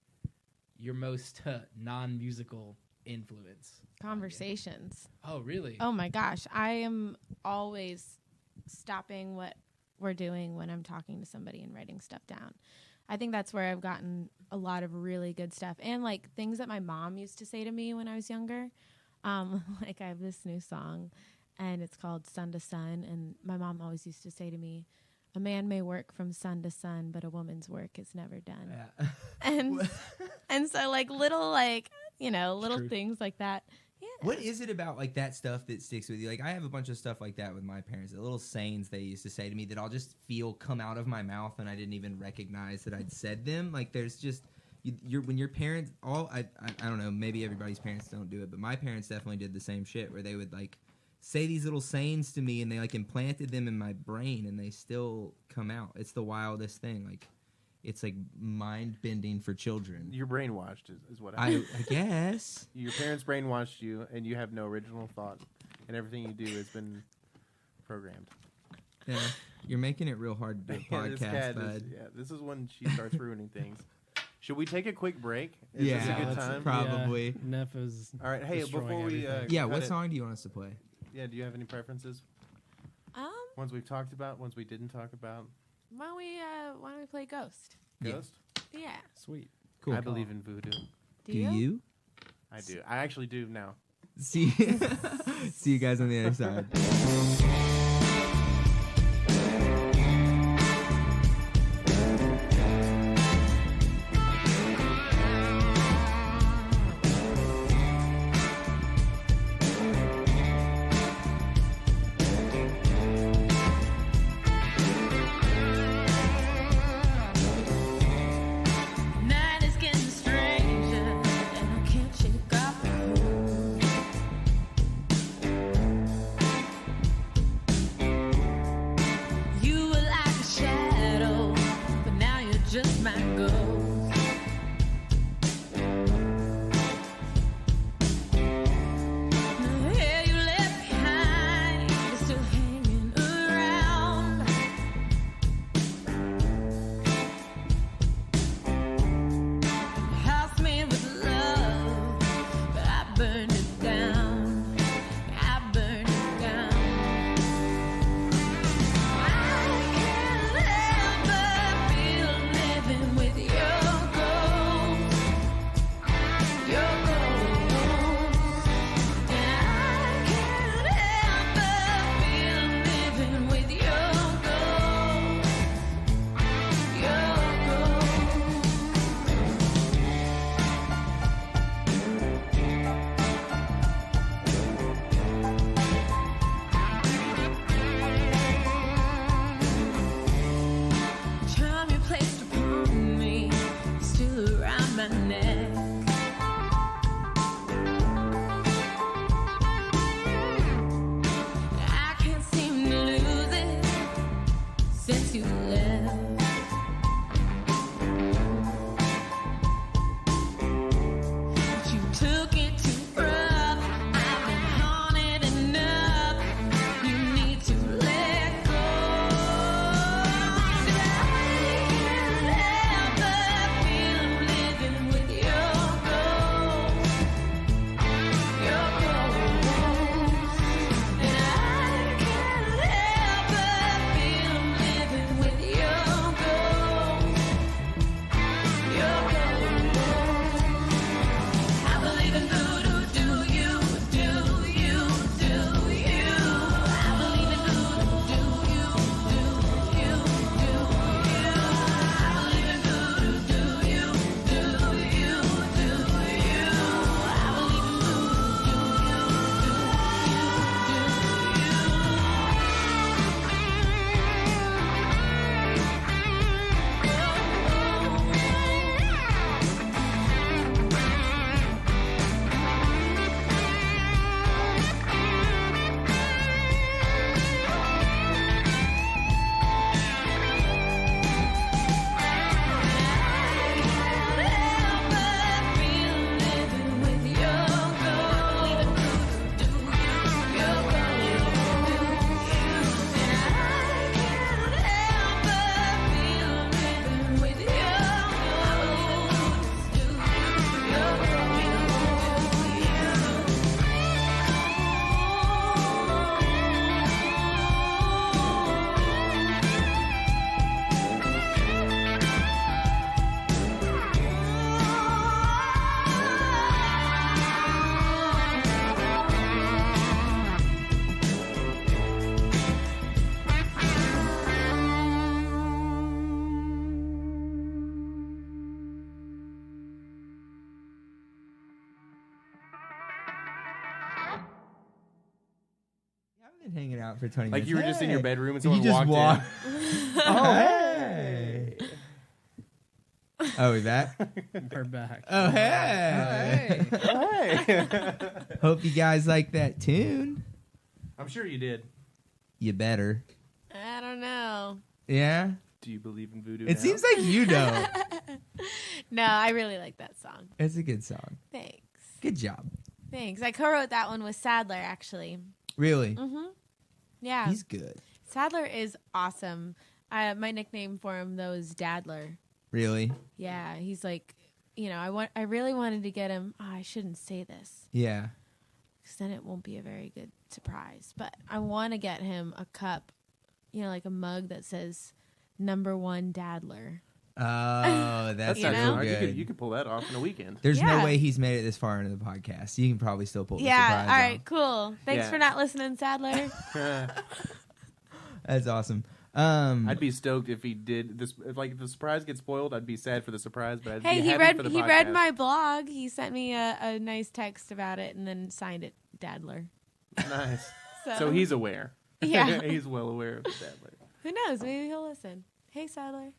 your most non-musical influence? Conversations. Oh, really? Oh my gosh. I am always stopping what we're doing when I'm talking to somebody and writing stuff down. I think that's where I've gotten a lot of really good stuff, and like things that my mom used to say to me when I was younger. Like I have this new song and it's called Sun to Sun, and my mom always used to say to me, a man may work from sun to sun, but a woman's work is never done. Yeah. And so like little, like, you know, little things like that. Yeah. What is it about like that stuff that sticks with you? Like I have a bunch of stuff like that with my parents. The little sayings they used to say to me that I'll just feel come out of my mouth and I didn't even recognize that I'd said them. Like there's just when your parents I don't know, maybe everybody's parents don't do it, but my parents definitely did the same shit where they would like say these little sayings to me and they like implanted them in my brain and they still come out. It's the wildest thing. Like it's like mind bending for children. You're brainwashed is what I guess. Your parents brainwashed you and you have no original thought and everything you do has been programmed. Yeah, you're making it real hard to do a podcast, bud. This is when she starts ruining things. Should we take a quick break? Is yeah, this a good time? Probably. Yeah, Neff is all right. Hey, before we what song do you want us to play? Yeah, do you have any preferences? Ones we've talked about, ones we didn't talk about. Why don't we play Ghost? Ghost? Yeah. sweet. Cool. I believe in voodoo. Do you? I do. I actually do now. See you guys on the other side. to love. You took it too rough. I've been haunted enough. You need to let go. I can't help but feel I'm living with your ghost. Your ghost. And I can't help but feel I'm living with your ghost. Your ghost. I believe in voodoo, do you, do you, do you? I believe in voodoo, do you, do you, do you? I believe in voodoo, do you, do you, do you? I believe in I've been hanging out for 20 Like minutes. you were just in your bedroom and You someone just walked walk. Oh, hey. Oh, we back? We're back. Oh, hey. in. Hey. Hope you guys like that tune. I'm sure you did. You better. I don't know. Yeah? Do you believe in voodoo? It now? seems like you don't. No, I really like that song. It's a good song. Thanks. Good job. Thanks. I co-wrote that one with Sadler, actually. Really? Mm-hmm. Yeah. He's good. Sadler is awesome. My nickname for him, though, is Dadler. Really? Yeah, he's like, I really wanted to get him. Oh, I shouldn't say this, Yeah. because then it won't be a very good surprise. But I want to get him a cup, like a mug that says "#1 Dadler." Oh, that's You so know? good. You could pull that off in a weekend. There's Yeah. no way he's made it this far into the podcast. You can probably still pull the Yeah. surprise All right. off. Cool. Thanks Yeah. for not listening, Sadler. That's awesome. I'd be stoked if he did this. If the surprise gets spoiled, I'd be sad for the surprise. But I'd Hey, be he happy read for the he read podcast. my blog. He sent me a nice text about it and then signed it Dadler. Nice. So, So he's aware. Yeah. He's well aware of the Sadler. who knows? Maybe he'll listen. Hey, Sadler.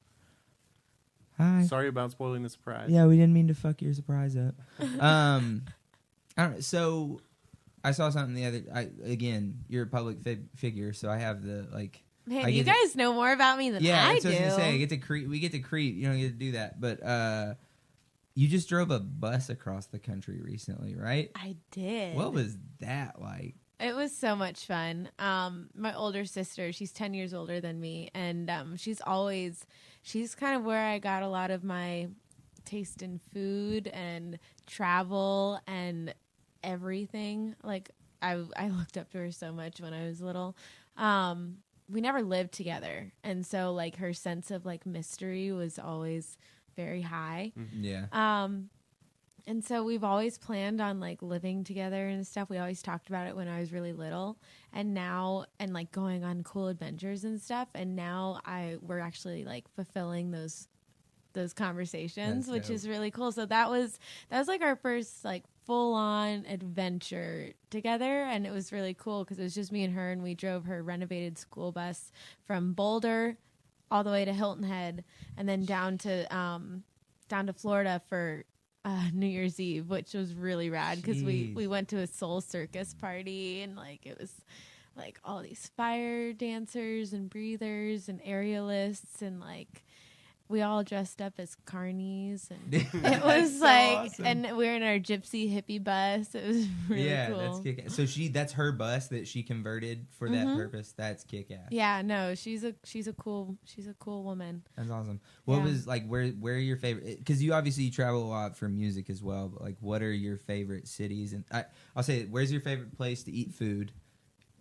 Hi. Sorry about spoiling the surprise. Yeah, we didn't mean to fuck your surprise up. I don't know. So I saw something the other. Again, you're a public figure, so I have the like. Man, I you get to- guys know more about me than Yeah, I that's do. what I was gonna say. I get to creep. We get to creep. You don't get to do that, but you just drove a bus across the country recently, right? I did. What was that like? It was so much fun. My older sister, she's 10 years older than me, and she's kind of where I got a lot of my taste in food and travel and everything. Like I looked up to her so much when I was little. We never lived together, and so like her sense of like mystery was always very high. Yeah. And so we've always planned on like living together and stuff. We always talked about it when I was really little, and like going on cool adventures and stuff. And now we're actually like fulfilling those conversations, That's which dope. is really cool. So that was like our first like full on adventure together, and it was really cool because it was just me and her, and we drove her renovated school bus from Boulder all the way to Hilton Head, and then down to Florida for New Year's Eve, which was really rad because we Jeez. went to a Soul Circus party, and like it was like all these fire dancers and breathers and aerialists, and like we all dressed up as carnies, and it was so like awesome. And we were in our gypsy hippie bus. It was really cool. That's kick-ass. So that's her bus that she converted for that purpose. That's kick-ass. Yeah, no, she's a cool woman. That's awesome. What was like where are your favorite, because you obviously travel a lot for music as well, but like what are your favorite cities? And I'll say, where's your favorite place to eat food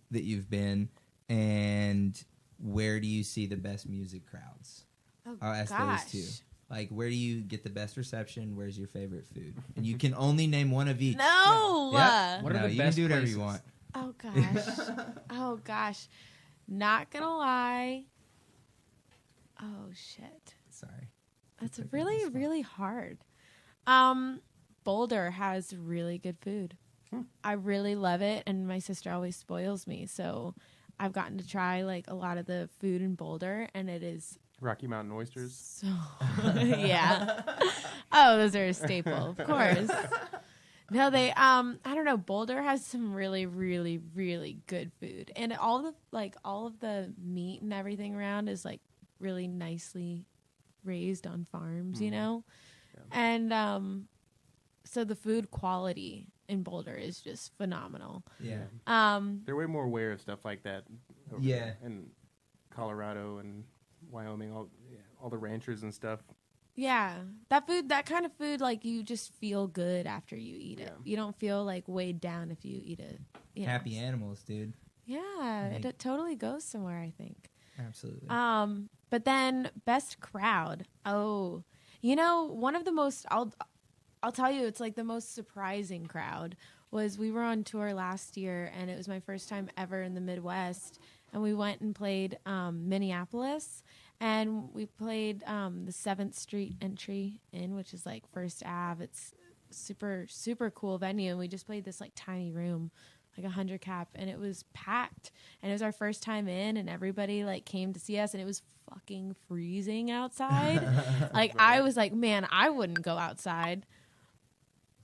that you've been, and where do you see the best music crowds? I'll ask those two. Like, where do you get the best reception? Where's your favorite food? And you can only name one of each. No! Yeah. What are the you best can do whatever places? you want. Oh, gosh. Oh, gosh. Not gonna lie. Oh, shit. Sorry. That's really, really hard. Boulder has really good food. I really love it, and my sister always spoils me, so I've gotten to try, like, a lot of the food in Boulder, and it is... Rocky Mountain oysters. So, yeah. Oh, those are a staple, of course. No, they, I don't know. Boulder has some really, really, really good food, and all of the meat and everything around is like really nicely raised on farms, you know. Yeah. And so the food quality in Boulder is just phenomenal. Yeah. They're way more aware of stuff like that. In Colorado and Wyoming, all the ranchers and stuff. Yeah, that kind of food, like, you just feel good after you eat it. You don't feel like weighed down if you eat it. Happy animals, dude. Yeah, it totally goes somewhere, I think. Absolutely. But then best crowd. Oh, you know, one of the most, I'll tell you, it's like the most surprising crowd was, we were on tour last year, and it was my first time ever in the Midwest, and we went and played Minneapolis. And we played the 7th Street Entry Inn, which is like First Ave. It's super, super cool venue. And we just played this like tiny room, like 100 cap, and it was packed. And it was our first time in, and everybody like came to see us, and it was fucking freezing outside. Like, I was like, man, I wouldn't go outside.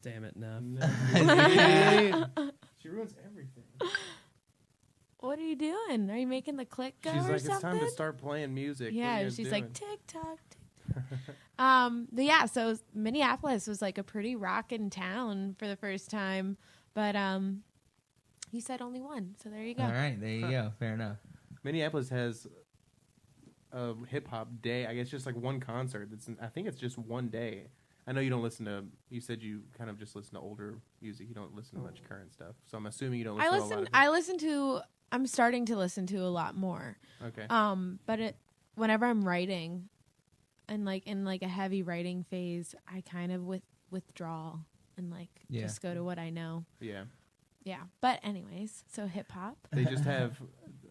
Damn it, no. She ruins everything. What are you doing? Are you making the click go She's or like, something? It's time to start playing music. Yeah, she's like, tick-tock, tick-tock. But yeah, so Minneapolis was like a pretty rockin' town for the first time. But you said only one, so there you go. All right, there you go. Fair enough. Minneapolis has a hip-hop day. I guess just like one concert. I think it's just one day. I know you don't listen to, you said you kind of just listen to older music. You don't listen to much current stuff. So I'm assuming you don't listen to a lot of I'm starting to listen to a lot more. Okay. But whenever I'm writing and like in like a heavy writing phase, I kind of withdraw and like just go to what I know. Yeah. Yeah. But anyways, so hip hop. They just have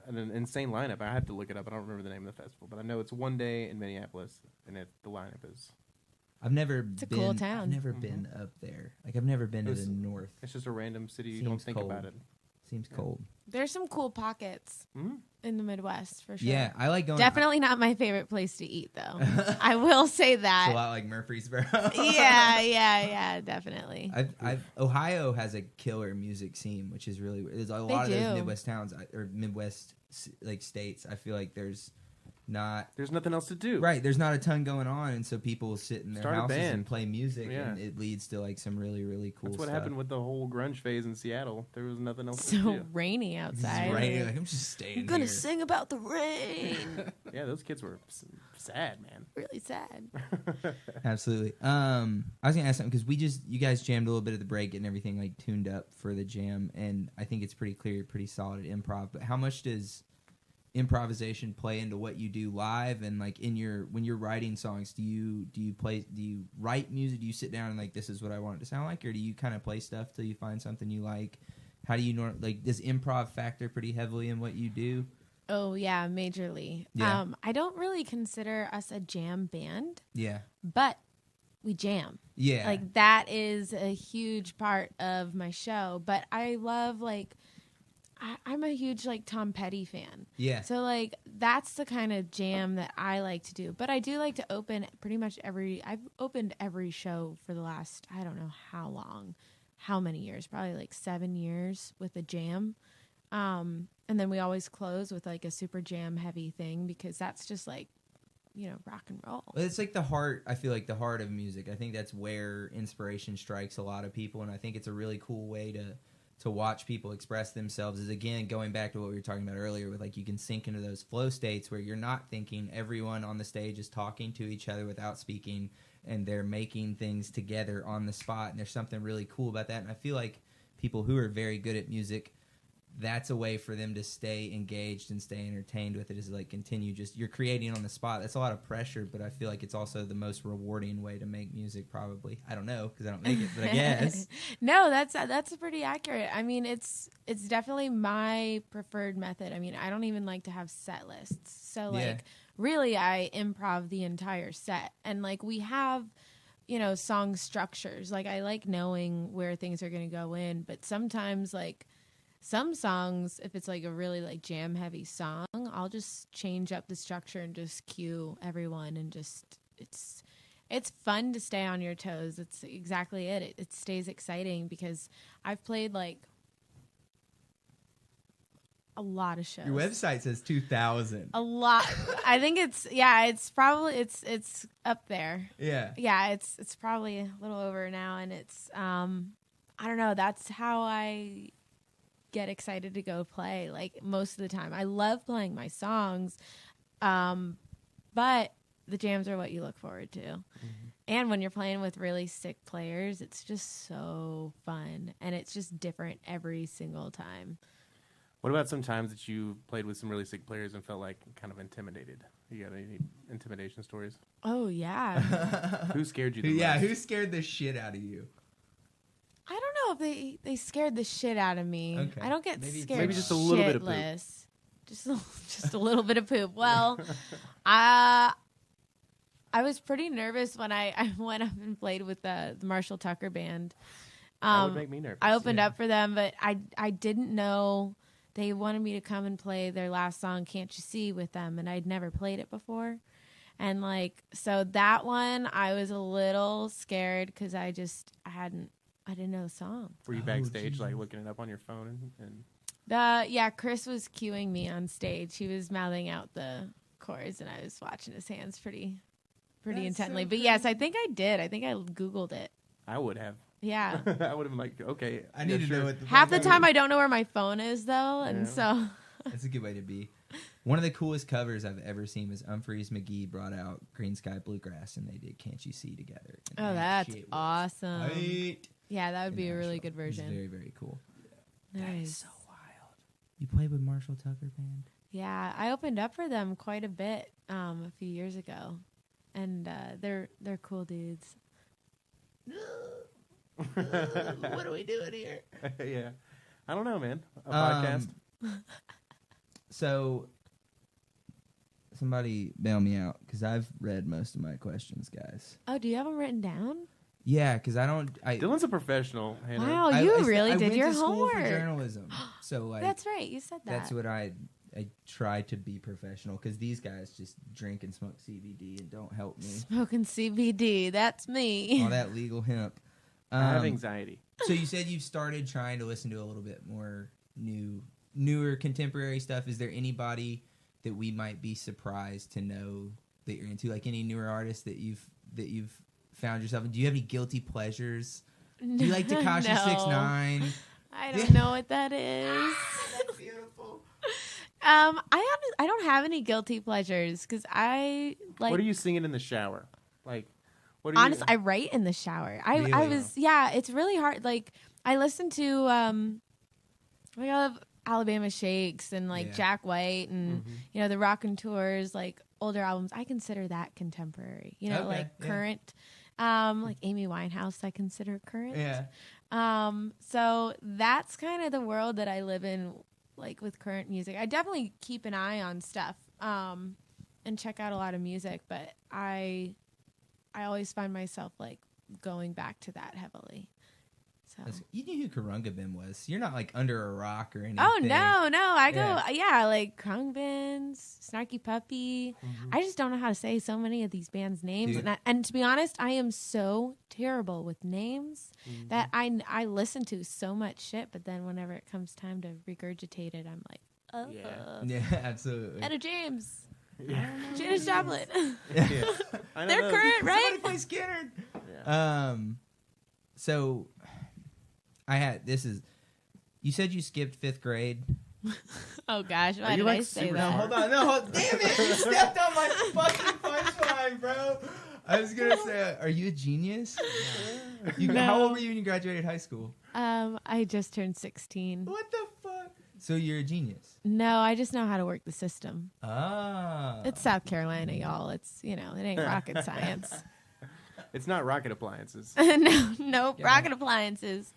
an insane lineup. I have to look it up. I don't remember the name of the festival, but I know it's one day in Minneapolis, and the lineup is. It's a cool town. I've never been up there. Like, I've never been to the north. It's just a random city. You Seems don't think cold. about it. Seems cold. There's some cool pockets in the Midwest for sure. Yeah, I like going. Definitely not my favorite place to eat, though. I will say that. It's a lot like Murfreesboro. yeah, definitely. Ohio has a killer music scene, which is really. There's a lot of those Midwest towns or Midwest like states. I feel like there's nothing else to do. Right, there's not a ton going on, and so people will sit in their Start a houses band. and play music, and it leads to like some really, really cool That's what stuff. happened with the whole grunge phase in Seattle. There was nothing else So to do. rainy outside. It's raining. Like, I'm just staying I'm gonna here. sing about the rain. Yeah, those kids were sad, man. Really sad. Absolutely. I was gonna ask something because you guys jammed a little bit at the break and everything like tuned up for the jam, and I think it's pretty clear you're pretty solid at improv. But how much does improvisation play into what you do live, and like when you're writing songs, do you write music? Do you sit down and like, this is what I want it to sound like, or do you kind of play stuff till you find something you like? How do you does improv factor pretty heavily in what you do? Oh yeah, majorly. Yeah. I don't really consider us a jam band. Yeah. But we jam. Yeah. Like, that is a huge part of my show. But I love I'm a huge like Tom Petty fan. Yeah. So like, that's the kind of jam that I like to do. But I do like to open pretty much I've opened every show for the last, I don't know how long, how many years, probably like 7 years with a jam. And then we always close with like a super jam heavy thing because that's just like, rock and roll. It's like the heart. I feel like the heart of music. I think that's where inspiration strikes a lot of people, and I think it's a really cool way to watch people express themselves. Is again going back to what we were talking about earlier, with like you can sink into those flow states where you're not thinking. Everyone on the stage is talking to each other without speaking, and they're making things together on the spot. And there's something really cool about that. And I feel like people who are very good at music, that's a way for them to stay engaged and stay entertained with it, is like continue just you're creating on the spot. That's a lot of pressure, but I feel like it's also the most rewarding way to make music, probably. I don't know because I don't make it, but I guess. No, that's pretty accurate. I mean, it's definitely my preferred method. I mean, I don't even like to have set lists. So like really I improv the entire set, and like we have song structures. Like I like knowing where things are going to go in, but sometimes like some songs, if it's like a really like jam heavy song, I'll just change up the structure and just cue everyone, and just it's fun to stay on your toes. It's exactly it. It stays exciting because I've played like a lot of shows. Your website says 2,000. A lot. I think it's probably it's up there. Yeah. Yeah, it's probably a little over now, and it's I don't know, that's how I get excited to go play, like most of the time. I love playing my songs, but the jams are what you look forward to. Mm-hmm. And when you're playing with really sick players, it's just so fun, and it's just different every single time. What about some times that you played with some really sick players and felt like kind of intimidated? You got any intimidation stories? Oh yeah. Who scared you the most? Yeah, who scared the shit out of you? I don't know if they scared the shit out of me. Okay. I don't get scared. Maybe just a little bit of poop. Just a little bit of poop. Well, I was pretty nervous when I went up and played with the Marshall Tucker band. That would make me nervous. I opened up for them, but I didn't know they wanted me to come and play their last song, Can't You See, with them, and I'd never played it before. And like, so that one I was a little scared because I didn't know the song. Were you backstage, like looking it up on your phone? Chris was cueing me on stage. He was mouthing out the chords, and I was watching his hands pretty intently. But yes, I think I did. I think I Googled it. I would have. Yeah. I would have been like, okay. I need to know what half the time I don't know where my phone is, though, and so. That's a good way to be. One of the coolest covers I've ever seen was Humphreys McGee brought out Green Sky Bluegrass, and they did Can't You See together. Oh, that's awesome. Right. Yeah, that would be a really good version. It's very, very cool. Nice. That is so wild. You played with Marshall Tucker Band? Yeah, I opened up for them quite a bit a few years ago, and they're cool dudes. What are we doing here? Yeah, I don't know, man. A podcast. So, somebody bail me out because I've read most of my questions, guys. Oh, do you have them written down? Yeah, because Dylan's a professional. Hannah. Wow, you really did your homework. I went to school for journalism, so like that's right. You said that. That's what I try to be professional because these guys just drink and smoke CBD and don't help me. Smoking CBD, that's me. All that legal hemp. I have anxiety. So you said you've started trying to listen to a little bit more newer contemporary stuff. Is there anybody that we might be surprised to know that you're into? Like any newer artists that you've found yourself in? Do you have any guilty pleasures? Do you like Tekashi 6ix9ine? I don't know what that is. That's beautiful. I don't have any guilty pleasures because I like. What are you singing in the shower? Like, what are honestly, I write in the shower. It's really hard. Like I listen to I love Alabama Shakes and like Jack White and the Raconteurs, like older albums. I consider that contemporary. Current. Like Amy Winehouse, I consider current. Yeah. So that's kind of the world that I live in, like with current music. I definitely keep an eye on stuff and check out a lot of music, but I always find myself like going back to that heavily. So. You knew who Karungabin was. You're not like under a rock or anything. Oh no, I go like Krungbins, Snarky Puppy. I just don't know how to say so many of these bands' names, and to be honest, I am so terrible with names that I listen to so much shit, but then whenever it comes time to regurgitate it, I'm like, yeah, absolutely. Etta James, Yeah. Janis Joplin, Yeah. I don't they're know. current, right? Somebody play Skinner. Yeah. So you said you skipped 5th grade. Oh gosh, why you, did like, I say super that? smart? Damn it, you stepped on my fucking punchline, bro. I was gonna say, are you a genius? No. How old were you when you graduated high school? I just turned 16. What the fuck? So you're a genius. No, I just know how to work the system. Ah. It's South Carolina, y'all. It's, it ain't rocket science. It's not rocket appliances. Nope, Yeah. rocket appliances.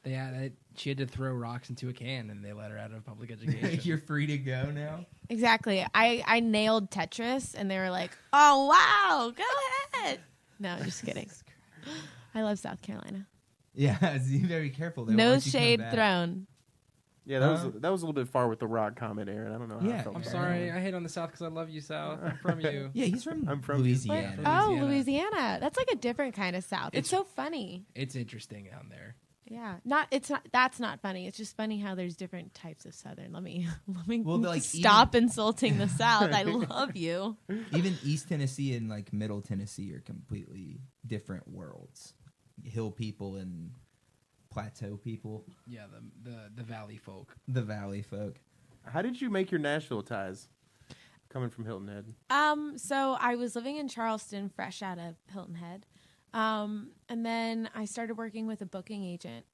She had to throw rocks into a can, and they let her out of public education. You're free to go now. Exactly. I nailed Tetris, and they were like, oh, wow, go ahead. No, just kidding. I love South Carolina. Yeah, be very careful. There No once you come shade back. thrown. Yeah, that was a little bit far with the rock comment, Aaron. I don't know how Yeah, I felt I'm about sorry. that. I hate on the South because I love you, South. I'm from you. Yeah, he's from I'm from Louisiana. Louisiana. Oh, Louisiana. That's like a different kind of South. It's so funny. It's interesting down there. Yeah. That's not funny. It's just funny how there's different types of Southern. Let me Well, like, stop insulting the South. I love you. Even East Tennessee and like Middle Tennessee are completely different worlds. Hill people and plateau people, Yeah, the Valley folk. the valley folk. How did you make your Nashville ties? Coming from Hilton Head. So I was living in Charleston, fresh out of Hilton Head. And then I started working with a booking agent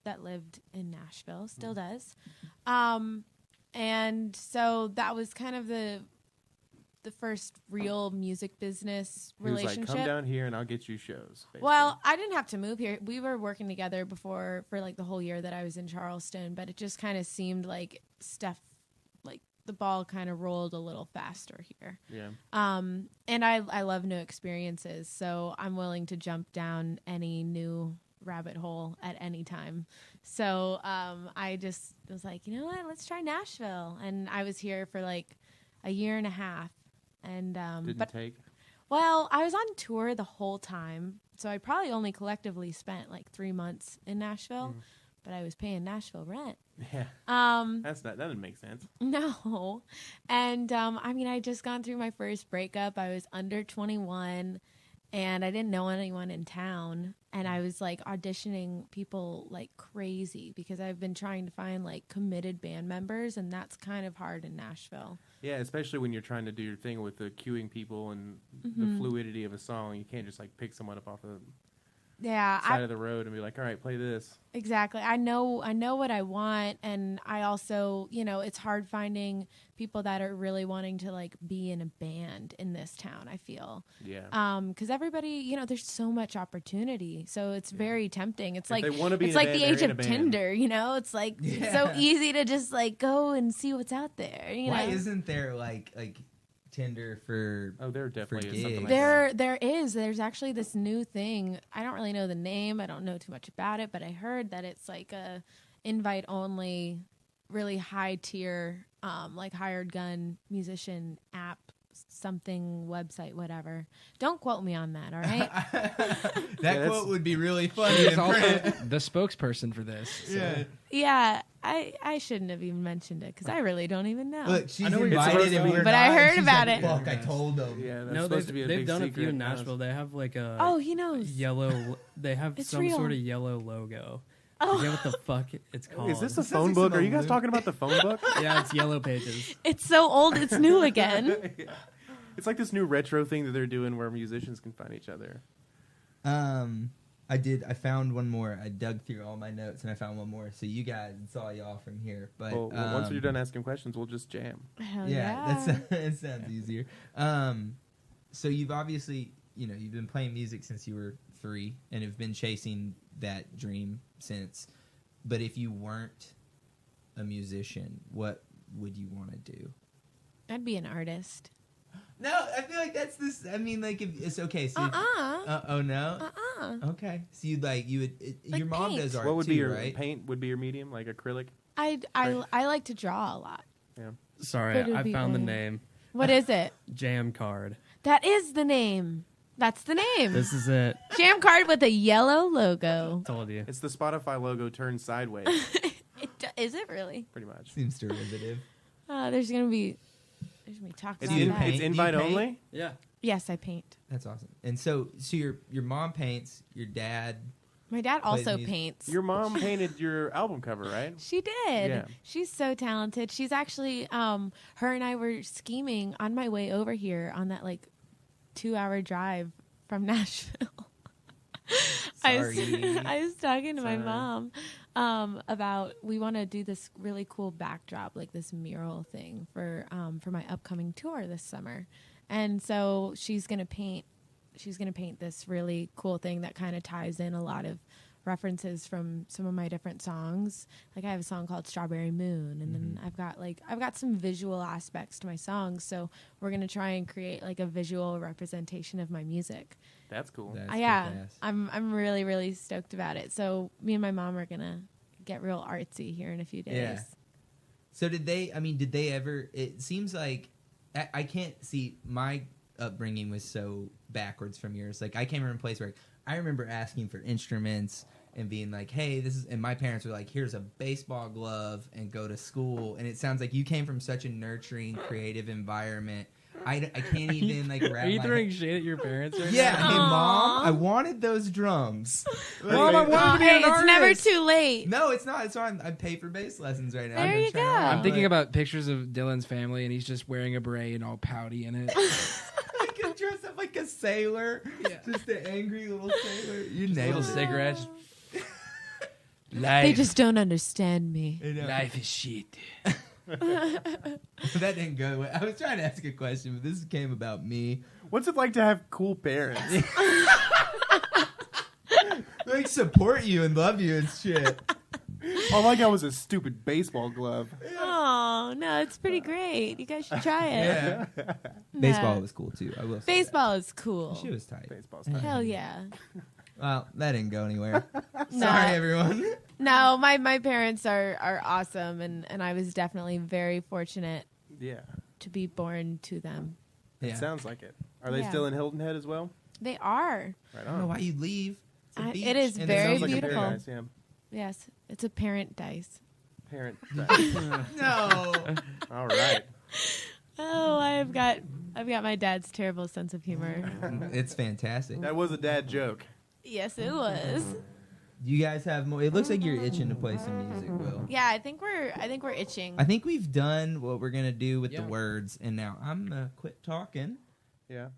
that lived in Nashville, still does. And so that was kind of the first real music business He was relationship. like, come down here and I'll get you shows. Basically. Well, I didn't have to move here. We were working together before for like the whole year that I was in Charleston, but it just kind of seemed like stuff, like the ball kind of rolled a little faster here. Yeah. And I love new experiences, so I'm willing to jump down any new rabbit hole at any time. So I just was like, you know what, let's try Nashville. And I was here for like a year and a half. And Didn't take. well, I was on tour the whole time, so I probably only collectively spent like 3 months in Nashville, but I was paying Nashville rent. Yeah. That doesn't make sense. No. And I just gone through my first breakup. I was under 21 and I didn't know anyone in town. And I was like auditioning people like crazy because I've been trying to find like committed band members, and that's kind of hard in Nashville. Yeah, especially when you're trying to do your thing with the queuing people and the fluidity of a song. You can't just like pick someone up off the side of the road and be like, all right, play this. Exactly. I know what I want, and I also, it's hard finding people that are really wanting to like be in a band in this town, I feel. Yeah. Because everybody, there's so much opportunity, so it's very tempting. It's If like they wanna be it's in a like band, the age they're in of a band. Tinder, It's like so easy to just like go and see what's out there. Why isn't there like Tinder for? Oh, there definitely is something like There's actually this new thing. I don't really know the name. I don't know too much about it, but I heard that it's like a invite only, really high tier, like hired gun musician app, something website, whatever. Don't quote me on that, all right? That quote would be really funny. She's in also print. the spokesperson for this. So. Yeah. Yeah, I shouldn't have even mentioned it because I really don't even know. Look, she's I know what you're invited, supposed and to we're be. But not, I and heard she's about like, it. Fuck, I told them. Yeah, that's No, supposed to be a they've big done a secret. few in Nashville. They have like a Oh, he knows. yellow. They have It's some real. sort of yellow logo. Oh. I forget what the fuck it's called. Is this a This phone sounds like book? Are you some guys talking about the phone book? Yeah, it's Yellow Pages. It's so old, it's new again. It's like this new retro thing that they're doing where musicians can find each other. I found one more. I dug through all my notes and I found one more. So you guys, it's all y'all from here. But Well, once you're done asking questions, we'll just jam. Hell yeah, that sounds easier. So you've obviously, you've been playing music since you were 3 and have been chasing that dream since. But if you weren't a musician, what would you want to do? I'd be an artist. No, I feel like that's this. I mean, like, if it's okay. So oh no. Okay, so your mom paint. does art What would too, be your right? paint? Would be your medium, like acrylic? I like to draw a lot. Yeah. Sorry, But it'd I be found the oil. name. What is it? Jam card. That is the name. That's the name. This is it. Jam card with a yellow logo. Told you. It's the Spotify logo turned sideways, Is it really? pretty much. Seems derivative. There's gonna be talk It's, about you that. paint? it's Do you invite paint? only. Yeah. Yes, I paint. That's awesome. And so your mom paints. Your dad. My dad Plays also music. paints. Your mom painted your album cover, right? She did. Yeah. She's so talented. She's actually her and I were scheming on my way over here on that 2-hour drive from Nashville. Sorry. I was talking to my Sorry. mom about we want to do this really cool backdrop, like this mural thing for my upcoming tour this summer. And so she's gonna paint this really cool thing that kind of ties in a lot of references from some of my different songs. Like I have a song called Strawberry Moon, and then I've got some visual aspects to my songs. So we're gonna try and create a visual representation of my music. That's cool. That's Yeah, kick-ass. I'm really, really stoked about it. So me and my mom are gonna get real artsy here in a few days. Yeah. So did they ever? It seems like I can't see my upbringing was so backwards from yours. I came from a place where I remember asking for instruments and being like, "Hey, this is," and my parents were like, "Here's a baseball glove and go to school." And it sounds like you came from such a nurturing, creative environment. I can't even wrap Are you my throwing head. shade at your parents right Yeah, now? hey Aw. mom, I wanted those drums. Mom, I wanted to be Hey, an it's never artist. too late. No, it's not. It's fine. I pay for bass lessons right now. There I'm you trying go. to learn, I'm thinking but- about pictures of Dylan's family, and he's just wearing a beret and all pouty in it. I could dress up like a sailor. Yeah. Just an angry little sailor. You Little nailed it. cigarettes. They Life, just don't understand me. I know. life is shit. That didn't go away. I was trying to ask a question, but this came about me. What's it like to have cool parents? They support you and love you and shit. All I got was a stupid baseball glove. Oh no, it's pretty great. You guys should try it. Yeah. No. Baseball was cool too. I will say Baseball is that. cool. She was tight. Baseball's time. Hell yeah. Well, that didn't go anywhere. No. Sorry, everyone. No, my parents are awesome, and I was definitely very fortunate Yeah, to be born to them. it Yeah. sounds like it. Are they Yeah. still in Hilton Head as well? They are. Right I don't know on. why you'd leave. It's a beach, It is and very Sounds like beautiful. a paradise, yeah. Yes, it's a parent dice. Parent. No. All right. Oh, I've got my dad's terrible sense of humor. It's fantastic. That was a dad joke. Yes, it was. You guys have more. It looks like you're itching to play some music, Will. Yeah, I think we're itching. I think we've done what we're gonna do with Yeah. the words, and now I'm gonna quit talking. Yeah.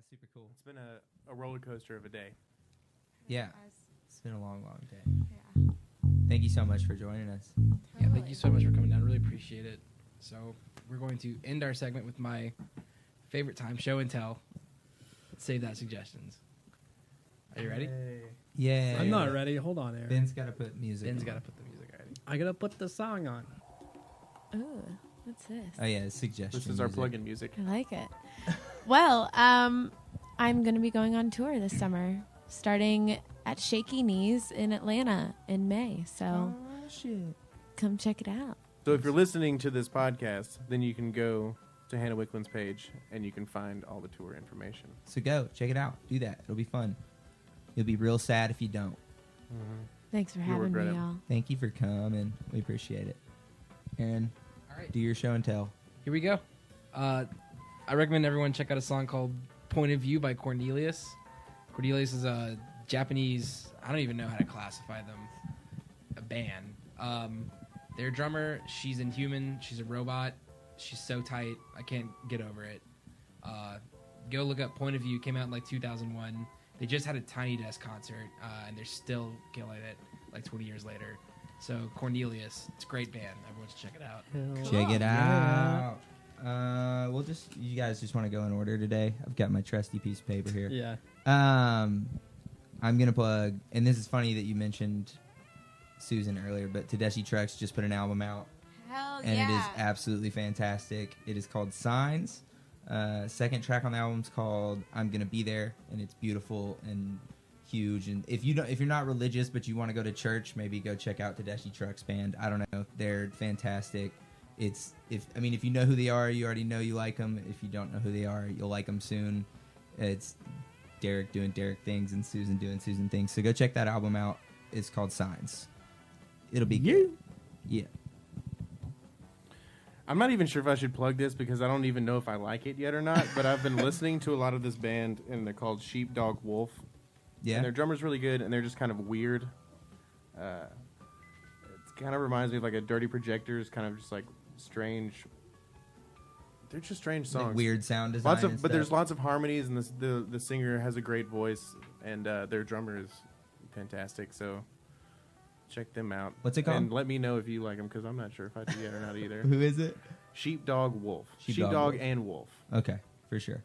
super cool. It's been a roller coaster of a day. Yeah. It's been a long day. Yeah. Thank you so much for joining us. Yeah, thank you so much for coming down. Really appreciate it. So we're going to end our segment with my favorite time, show and tell. Save that suggestions. Are you ready? Yeah. I'm not ready. Hold on, Aaron. Ben's got to put music. Ben's on. got to put the music ready. I gotta put the song on. Ooh, what's this? Oh yeah, suggestions. This is our plug-in music. I like it. Well, I'm going to be going on tour this summer, starting at Shaky Knees in Atlanta in May. So shit. come check it out. So if you're listening to this podcast, then you can go to Hannah Wicklund's page and you can find all the tour information. So go check it out. Do that. It'll be fun. You'll be real sad if you don't. Thanks for You'll having me, regret it. y'all. Thank you for coming. We appreciate it. Aaron, All right. do your show and tell. Here we go. I recommend everyone check out a song called Point of View by Cornelius. Cornelius is a Japanese, I don't even know how to classify them, a band. Their drummer, she's inhuman. She's a robot. She's so tight. I can't get over it. Go look up Point of View. Came out in like 2001. They just had a Tiny Desk concert, and they're still killing it like 20 years later. So Cornelius, it's a great band. Everyone should check it out. Check it out. You guys just want to go in order today. I've got my trusty piece of paper here. Yeah. I'm gonna plug, and this is funny that you mentioned Susan earlier, but Tedeschi Trucks just put an album out, Hell and yeah. it is absolutely fantastic. It is called Signs. Second track on the album is called I'm Gonna Be There, and it's beautiful and huge. And if you're not religious but you want to go to church, maybe go check out Tedeschi Trucks band. I don't know, they're fantastic. If you know who they are, you already know you like them. If you don't know who they are, you'll like them soon. It's Derek doing Derek things and Susan doing Susan things. So go check that album out. It's called Signs. It'll be good. Yeah. I'm not even sure if I should plug this because I don't even know if I like it yet or not, but I've been listening to a lot of this band, and they're called Sheepdog Wolf. Yeah. And their drummer's really good, and they're just kind of weird. It kind of reminds me of like a Dirty Projectors, kind of just like strange. They're just strange songs. Like weird sound design. But there's lots of harmonies, and the singer has a great voice, and their drummer is fantastic. So check them out. What's it called? And let me know if you like them, because I'm not sure if I do yet or not either. Who is it? Sheepdog Wolf. Sheepdog Sheepdog Wolf. and Wolf. Okay, for sure.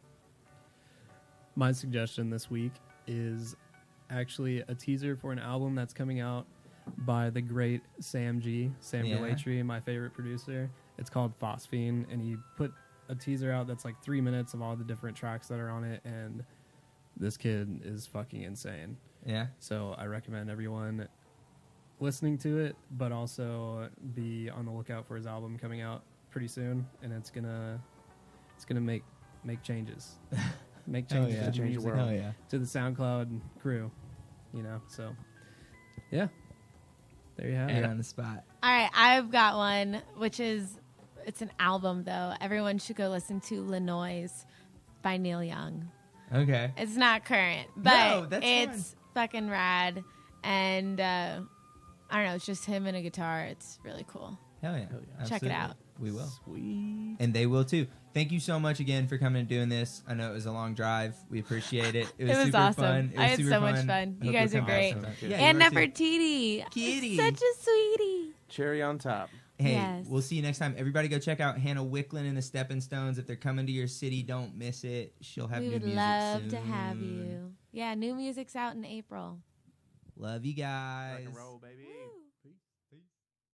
My suggestion this week is actually a teaser for an album that's coming out by the great Sam Yeah. Delatry, my favorite producer. It's called Phosphine, and he put a teaser out that's like 3 minutes of all the different tracks that are on it, and this kid is fucking insane. Yeah. So I recommend everyone listening to it, but also be on the lookout for his album coming out pretty soon, and it's gonna make changes. Make changes yeah. to the Change the music, world. Hell yeah. to the SoundCloud crew, so yeah, there you have You're it. on the spot. All right, I've got one, it's an album, though. Everyone should go listen to Lenoise by Neil Young. Okay. It's not current, No, but that's it's fucking rad. And I don't know, it's just him and a guitar. It's really cool. Hell yeah. Check it Absolutely. out. We will. Sweet. And they will too. Thank you so much again for coming and doing this. I know it was a long drive. We appreciate it. It was, It was super awesome. fun. It was I had super so much fun. fun. I You hope guys you'll are come great. back sometime. Yeah, you and are too. Nefertiti. Kitty. Such a sweetie. Cherry on top. Hey, Yes. we'll see you next time. Everybody go check out Hannah Wicklund and the Stepping Stones. If they're coming to your city, don't miss it. She'll have We new would music love to soon. have you. Yeah, new music's out in April. Love you guys. Rock and roll, baby. Woo.